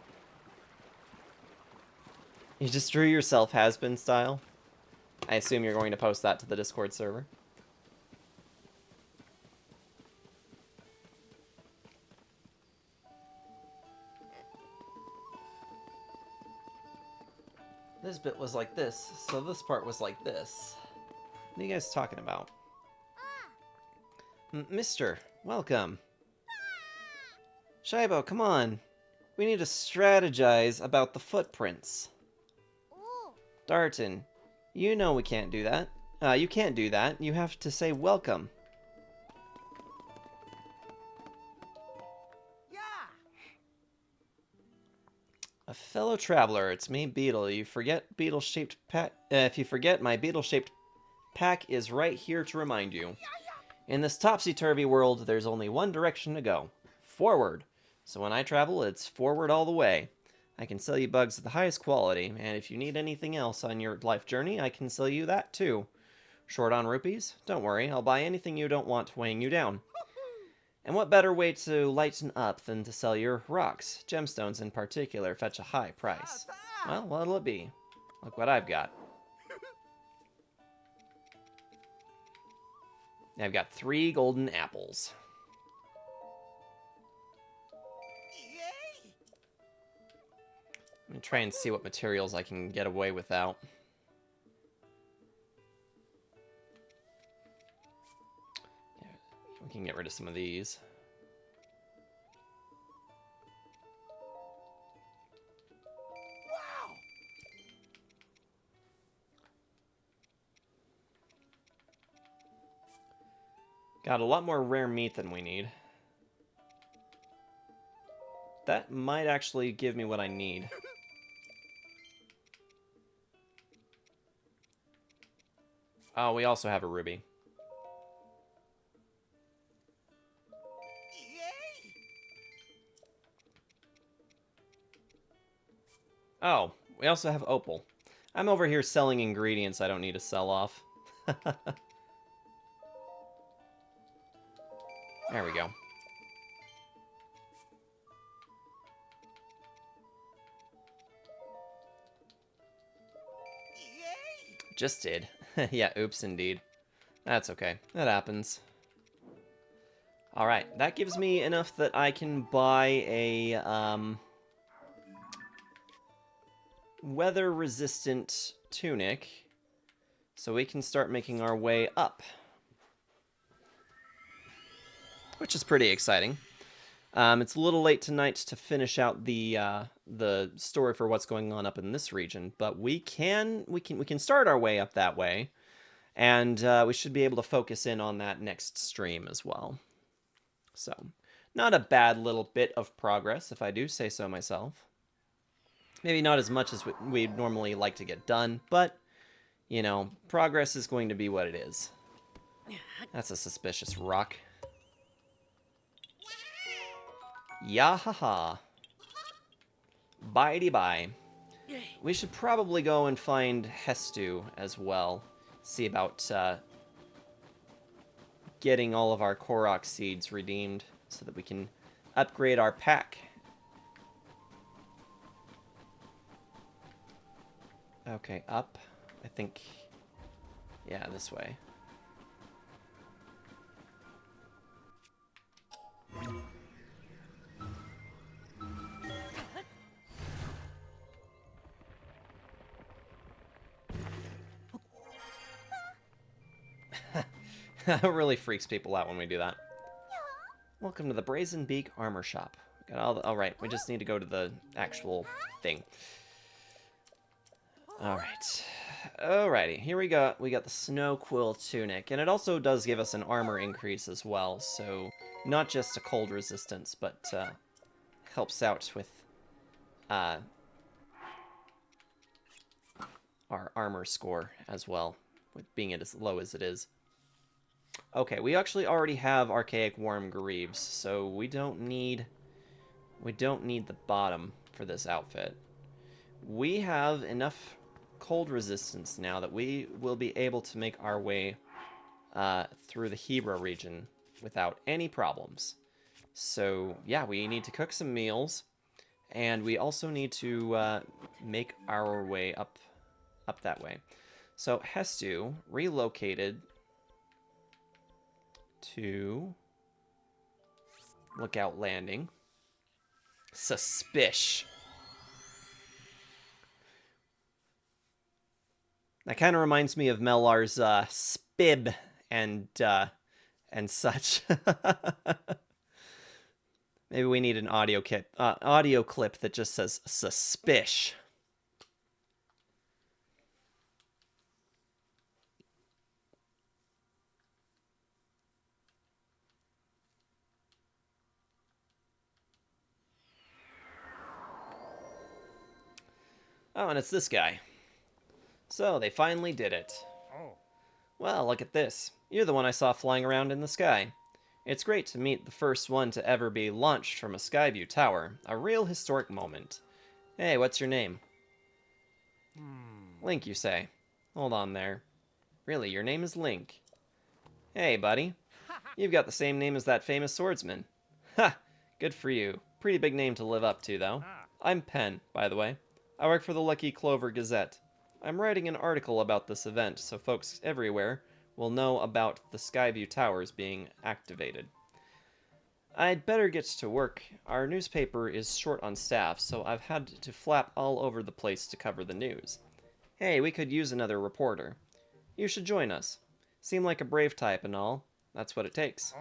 [SPEAKER 1] You just drew yourself has-been style? I assume you're going to post that to the Discord server. This bit was like this, so this part was like this. What are you guys talking about? Mister, welcome. Shibo, come on. We need to strategize about the footprints. Darton, you know we can't do that. You can't do that. You have to say welcome. A fellow traveler, it's me, Beetle. You forget beetle-shaped pack. If you forget, my beetle-shaped pack is right here to remind you. In this topsy-turvy world, there's only one direction to go. Forward. So when I travel, it's forward all the way. I can sell you bugs of the highest quality, and if you need anything else on your life journey, I can sell you that too. Short on rupees? Don't worry, I'll buy anything you don't want weighing you down. And what better way to lighten up than to sell your rocks? Gemstones in particular fetch a high price. Well, what'll it be? Look what I've got. I've got 3 golden apples. Let me try and see what materials I can get away without. Yeah, we can get rid of some of these. Got a lot more rare meat than we need. That might actually give me what I need. Oh, we also have a ruby. Oh, we also have opal. I'm over here selling ingredients I don't need to sell off. There we go. Just did. Yeah, oops indeed. That's okay. That happens. Alright, that gives me enough that I can buy a, weather-resistant tunic, so we can start making our way up. Which is pretty exciting. It's a little late tonight to finish out the story for what's going on up in this region, but we can start our way up that way, and we should be able to focus in on that next stream as well. So, not a bad little bit of progress, if I do say so myself. Maybe not as much as we'd normally like to get done, but, you know, progress is going to be what it is. That's a suspicious rock. Yahaha. Bye-de-bye. We should probably go and find Hestu as well. See about getting all of our Korok seeds redeemed so that we can upgrade our pack. Okay, up. I think... yeah, this way. That really freaks people out when we do that. Welcome to the Brazen Beak Armor Shop. Got all the... alright, we just need to go to the actual thing. Alright. Alrighty, here we go. We got the Snow Quill Tunic, and it also does give us an armor increase as well, so not just a cold resistance, but helps out with our armor score as well, with being it as low as it is. Okay, we actually already have Archaic Worm Greaves, so we don't need the bottom for this outfit. We have enough cold resistance now that we will be able to make our way through the Hebra region without any problems. So yeah, we need to cook some meals, and we also need to make our way up that way. So Hestu relocated to Lookout Landing. Suspish. That kind of reminds me of Melar's spib and such. Maybe we need an audio clip that just says suspish. Oh, and it's this guy. So, they finally did it.
[SPEAKER 10] Oh.
[SPEAKER 1] Well, look at this. You're the one I saw flying around in the sky. It's great to meet the first one to ever be launched from a Skyview tower. A real historic moment. Hey, what's your name? Link, you say. Hold on there. Really, your name is Link. Hey, buddy. You've got the same name as that famous swordsman. Ha! Good for you. Pretty big name to live up to, though. I'm Pen, by the way. I work for the Lucky Clover Gazette. I'm writing an article about this event, so folks everywhere will know about the Skyview Towers being activated. I'd better get to work. Our newspaper is short on staff, so I've had to flap all over the place to cover the news. Hey, we could use another reporter. You should join us. Seem like a brave type and all. That's what it takes.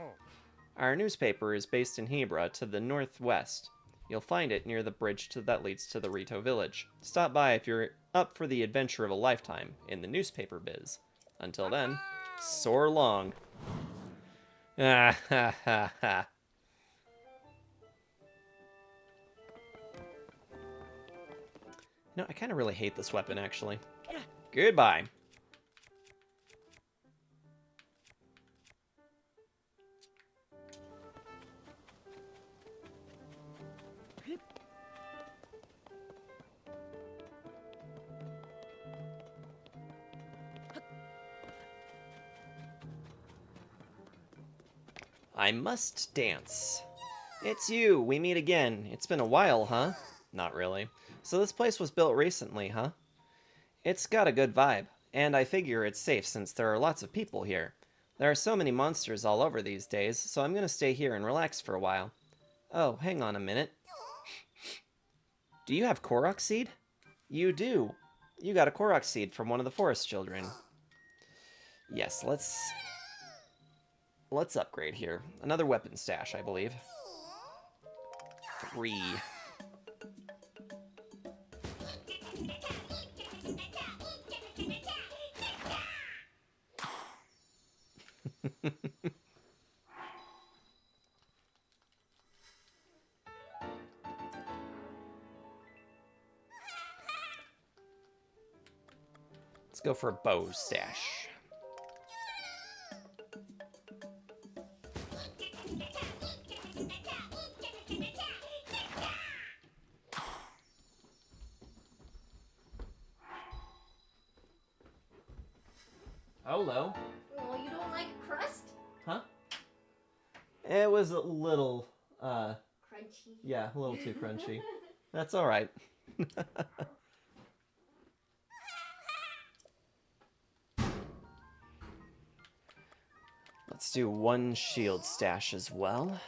[SPEAKER 1] Our newspaper is based in Hebra to the northwest. You'll find it near the bridge that leads to the Rito village. Stop by if you're up for the adventure of a lifetime in the newspaper biz. Until then, soar long. Ah ha ha ha. No, I kind of really hate this weapon, actually. Goodbye. I must dance. It's you. We meet again. It's been a while, huh? Not really. So this place was built recently, huh? It's got a good vibe, and I figure it's safe since there are lots of people here. There are so many monsters all over these days, so I'm gonna stay here and relax for a while. Oh, hang on a minute. Do you have Korok seed? You do. You got a Korok seed from one of the forest children. Yes, let's upgrade here. Another weapon stash, I believe. 3. Let's go for a bow stash. Hello.
[SPEAKER 4] Oh, you don't like crust?
[SPEAKER 1] Huh? It was a little,
[SPEAKER 4] Crunchy.
[SPEAKER 1] yeah, a little too crunchy. That's alright. Let's do 1 shield stash as well.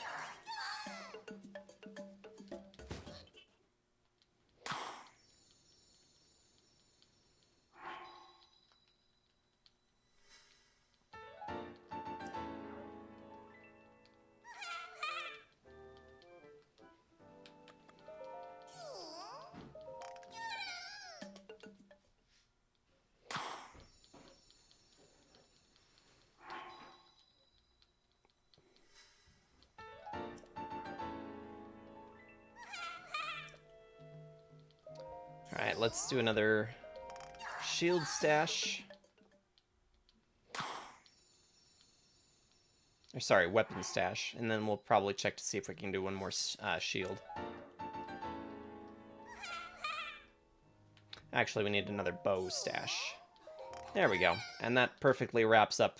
[SPEAKER 1] Alright, let's do another shield stash. Or sorry, weapon stash. And then we'll probably check to see if we can do 1 more shield. Actually, we need another bow stash. There we go. And that perfectly wraps up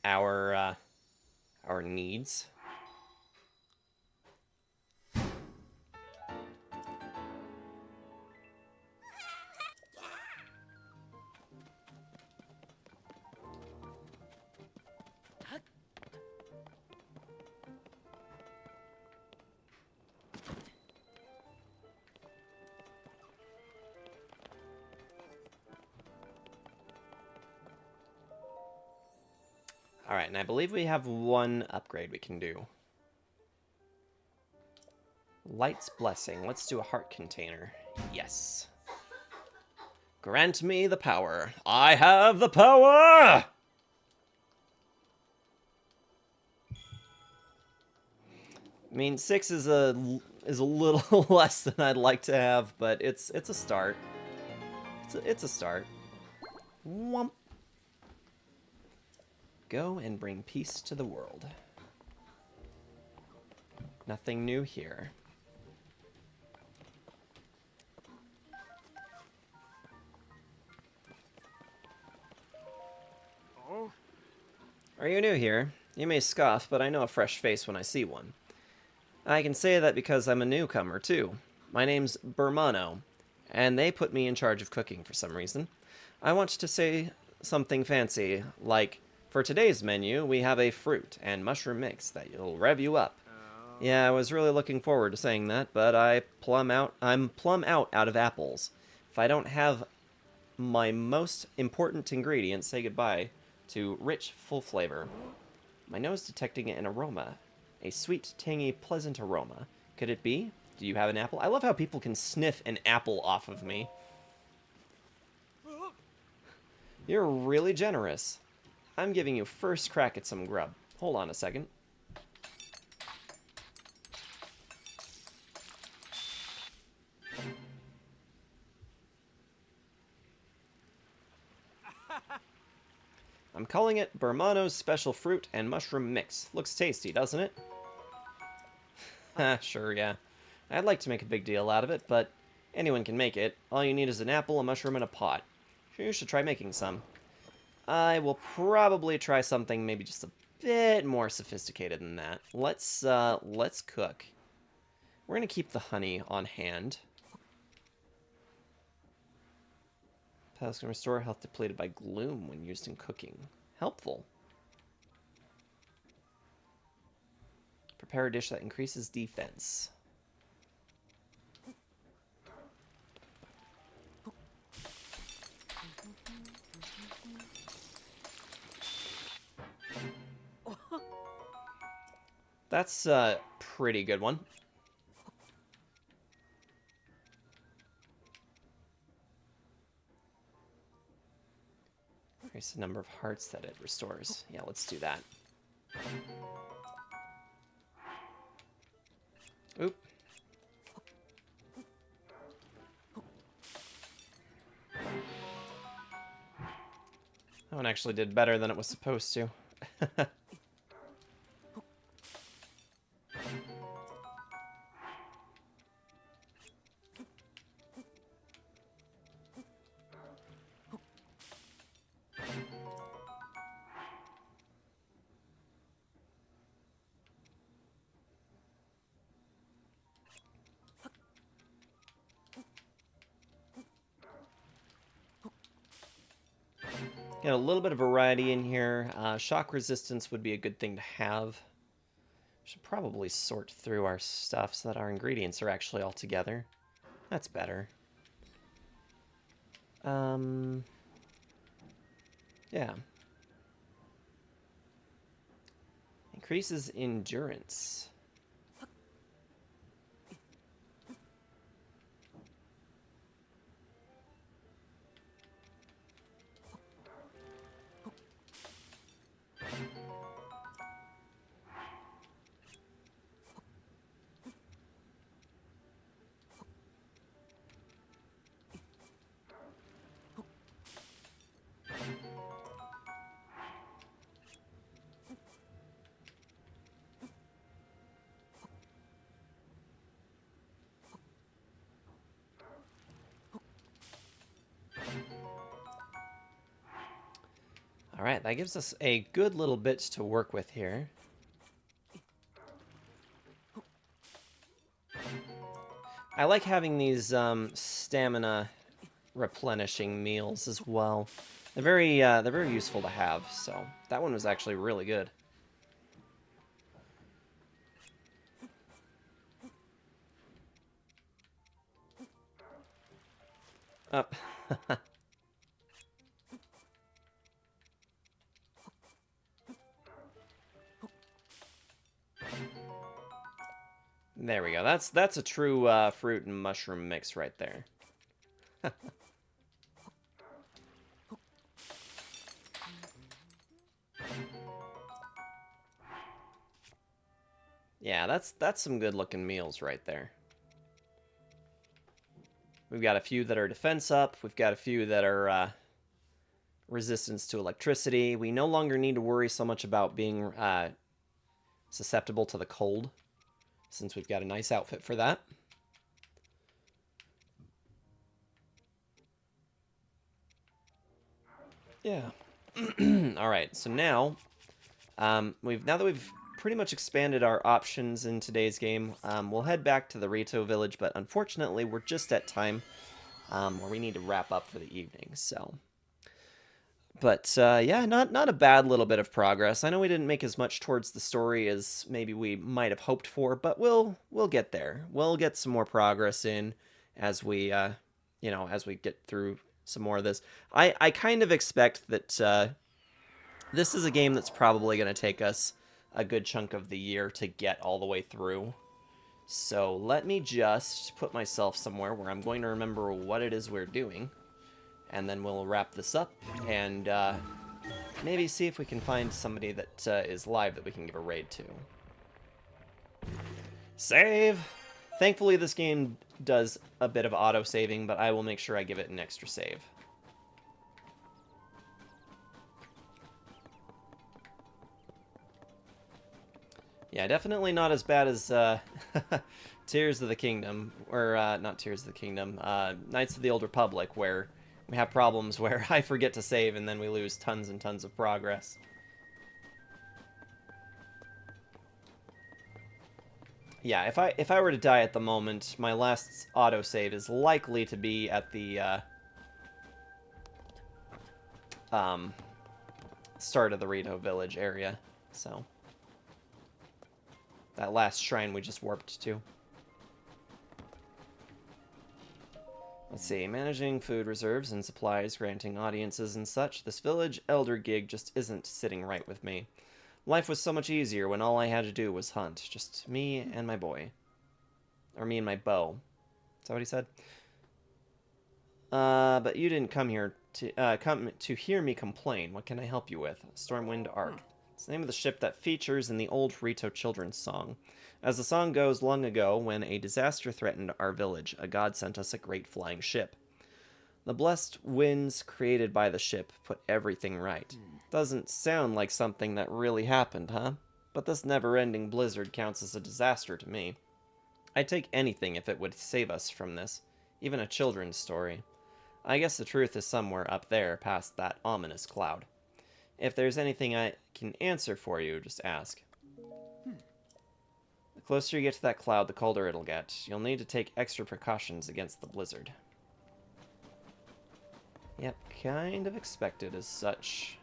[SPEAKER 1] our needs. Alright, and I believe we have 1 upgrade we can do. Light's Blessing. Let's do a heart container. Yes. Grant me the power. I have the power! I mean, 6 is a little less than I'd like to have, but it's a start. It's a start. Whomp. Go and bring peace to the world. Nothing new here.
[SPEAKER 6] Oh?
[SPEAKER 1] Are you new here? You may scoff, but I know a fresh face when I see one. I can say that because I'm a newcomer, too. My name's Bermano, and they put me in charge of cooking for some reason. I want to say something fancy, like, for today's menu, we have a fruit and mushroom mix that will rev you up. Yeah, I was really looking forward to saying that, but I'm plumb out of apples. If I don't have my most important ingredient, say goodbye to rich, full flavor. My nose detecting an aroma. A sweet, tangy, pleasant aroma. Could it be? Do you have an apple? I love how people can sniff an apple off of me. You're really generous. I'm giving you first crack at some grub. Hold on a second. I'm calling it Bermano's Special Fruit and Mushroom Mix. Looks tasty, doesn't it? Sure, yeah. I'd like to make a big deal out of it, but anyone can make it. All you need is an apple, a mushroom, and a pot. You should try making some. I will probably try something maybe just a bit more sophisticated than that. Let's cook. We're gonna keep the honey on hand. Pellets can restore health depleted by gloom when used in cooking. Helpful. Prepare a dish that increases defense. That's a pretty good one. Increase the number of hearts that it restores. Yeah, let's do that. Oop. That one actually did better than it was supposed to. Get a little bit of variety in here. Shock resistance would be a good thing to have. Should probably sort through our stuff so that our ingredients are actually all together. That's better. Yeah. Increases endurance. All right, that gives us a good little bit to work with here. I like having these stamina replenishing meals as well. They're very useful to have. So that one was actually really good. Up. There we go. That's a true fruit and mushroom mix right there. Yeah, that's some good looking meals right there. We've got a few that are defense up. We've got a few that are resistance to electricity. We no longer need to worry so much about being susceptible to the cold, since we've got a nice outfit for that. Yeah. All right. So now, now that we've pretty much expanded our options in today's game, we'll head back to the Rito village. But unfortunately, we're just at time where we need to wrap up for the evening. So, But yeah, not a bad little bit of progress. I know we didn't make as much towards the story as maybe we might have hoped for, but we'll get there. We'll get some more progress in as we as we get through some more of this. I kind of expect that this is a game that's probably going to take us a good chunk of the year to get all the way through. So let me just put myself somewhere where I'm going to remember what it is we're doing, and then we'll wrap this up and maybe see if we can find somebody that is live that we can give a raid to. Save! Thankfully, this game does a bit of auto-saving, but I will make sure I give it an extra save. Yeah, definitely not as bad as Tears of the Kingdom, or not Tears of the Kingdom, Knights of the Old Republic, where we have problems where I forget to save and then we lose tons and tons of progress. Yeah, if I were to die at the moment, my last autosave is likely to be at the start of the Rito Village area, so that last shrine we just warped to. Let's see, managing food reserves and supplies, granting audiences and such. This village elder gig just isn't sitting right with me. Life was so much easier when all I had to do was hunt. Just me and my boy. Or me and my bow. Is that what he said? But you didn't come here to hear me complain. What can I help you with? Stormwind Arc. It's the name of the ship that features in the old Rito children's song. As the song goes, long ago, when a disaster threatened our village, a god sent us a great flying ship. The blessed winds created by the ship put everything right. Doesn't sound like something that really happened, huh? But this never-ending blizzard counts as a disaster to me. I'd take anything if it would save us from this, even a children's story. I guess the truth is somewhere up there past that ominous cloud. If there's anything I can answer for you, just ask. The closer you get to that cloud, the colder it'll get. You'll need to take extra precautions against the blizzard. Yep, kind of expected as such.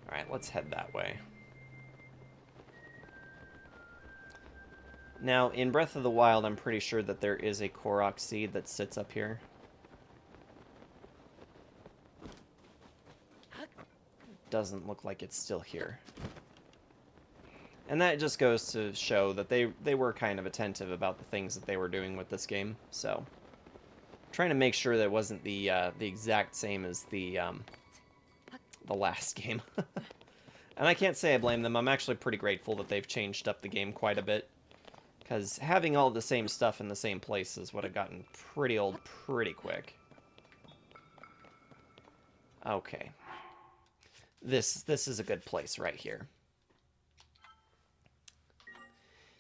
[SPEAKER 1] Alright, let's head that way. Now, in Breath of the Wild, I'm pretty sure that there is a Korok seed that sits up here. Doesn't look like it's still here. And that just goes to show that they were kind of attentive about the things that they were doing with this game. So, trying to make sure that it wasn't the exact same as the last game. And I can't say I blame them. I'm actually pretty grateful that they've changed up the game quite a bit. Because having all the same stuff in the same places would have gotten pretty old pretty quick. Okay. This is a good place right here.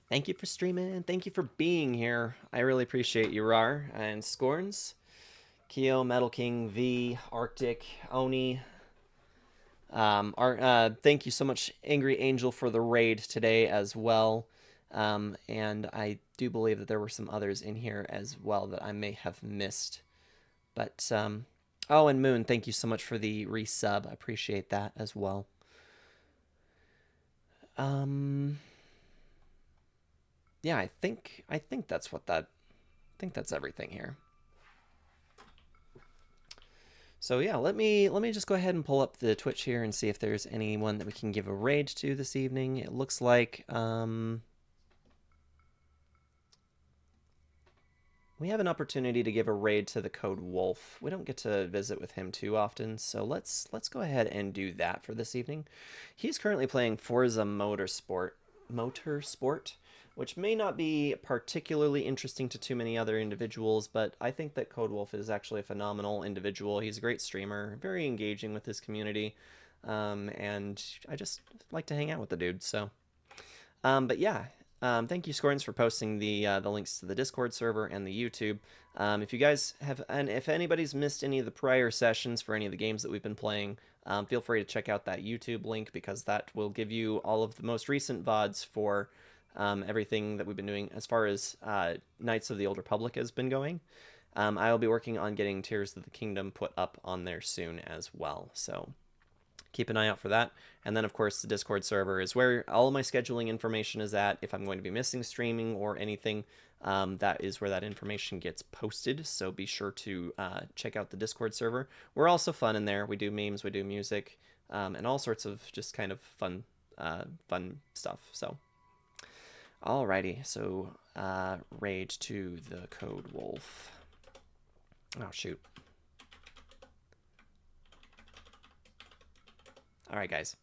[SPEAKER 1] Thank you for streaming. Thank you for being here. I really appreciate you, Rar. And Scorns, Kyo, Metal King, V, Arctic, Oni. Thank you so much, Angry Angel, for the raid today as well. And I do believe that there were some others in here as well that I may have missed. But, oh, and Moon, thank you so much for the resub. I appreciate that as well. Yeah, I think that's that's everything here. So yeah, let me just go ahead and pull up the Twitch here and see if there's anyone that we can give a raid to this evening. It looks like we have an opportunity to give a raid to the Code Wolf. We don't get to visit with him too often, so let's go ahead and do that for this evening. He's currently playing Forza Motorsport, which may not be particularly interesting to too many other individuals, but I think that Code Wolf is actually a phenomenal individual. He's a great streamer, very engaging with his community, and I just like to hang out with the dude, so. But yeah, Thank you, Scorns, for posting the links to the Discord server and the YouTube. If you guys have, and if anybody's missed any of the prior sessions for any of the games that we've been playing, feel free to check out that YouTube link, because that will give you all of the most recent VODs for everything that we've been doing as far as Knights of the Old Republic has been going. I will be working on getting Tears of the Kingdom put up on there soon as well, so keep an eye out for that. And then, of course, the Discord server is where all my scheduling information is at. If I'm going to be missing streaming or anything, that is where that information gets posted. So be sure to check out the Discord server. We're also fun in there. We do memes, we do music, and all sorts of just kind of fun stuff. So, alrighty. So, raid to the Code Wolf. Oh, shoot. All right, guys.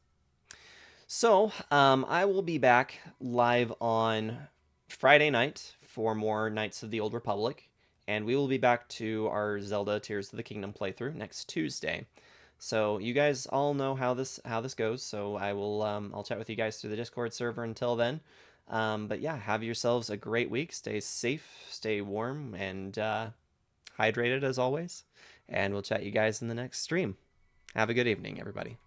[SPEAKER 1] So I will be back live on Friday night for more Knights of the Old Republic, and we will be back to our Zelda Tears of the Kingdom playthrough next Tuesday. So you guys all know how this goes. So I will I'll chat with you guys through the Discord server until then. But yeah, have yourselves a great week. Stay safe, stay warm, and hydrated as always. And we'll chat you guys in the next stream. Have a good evening, everybody.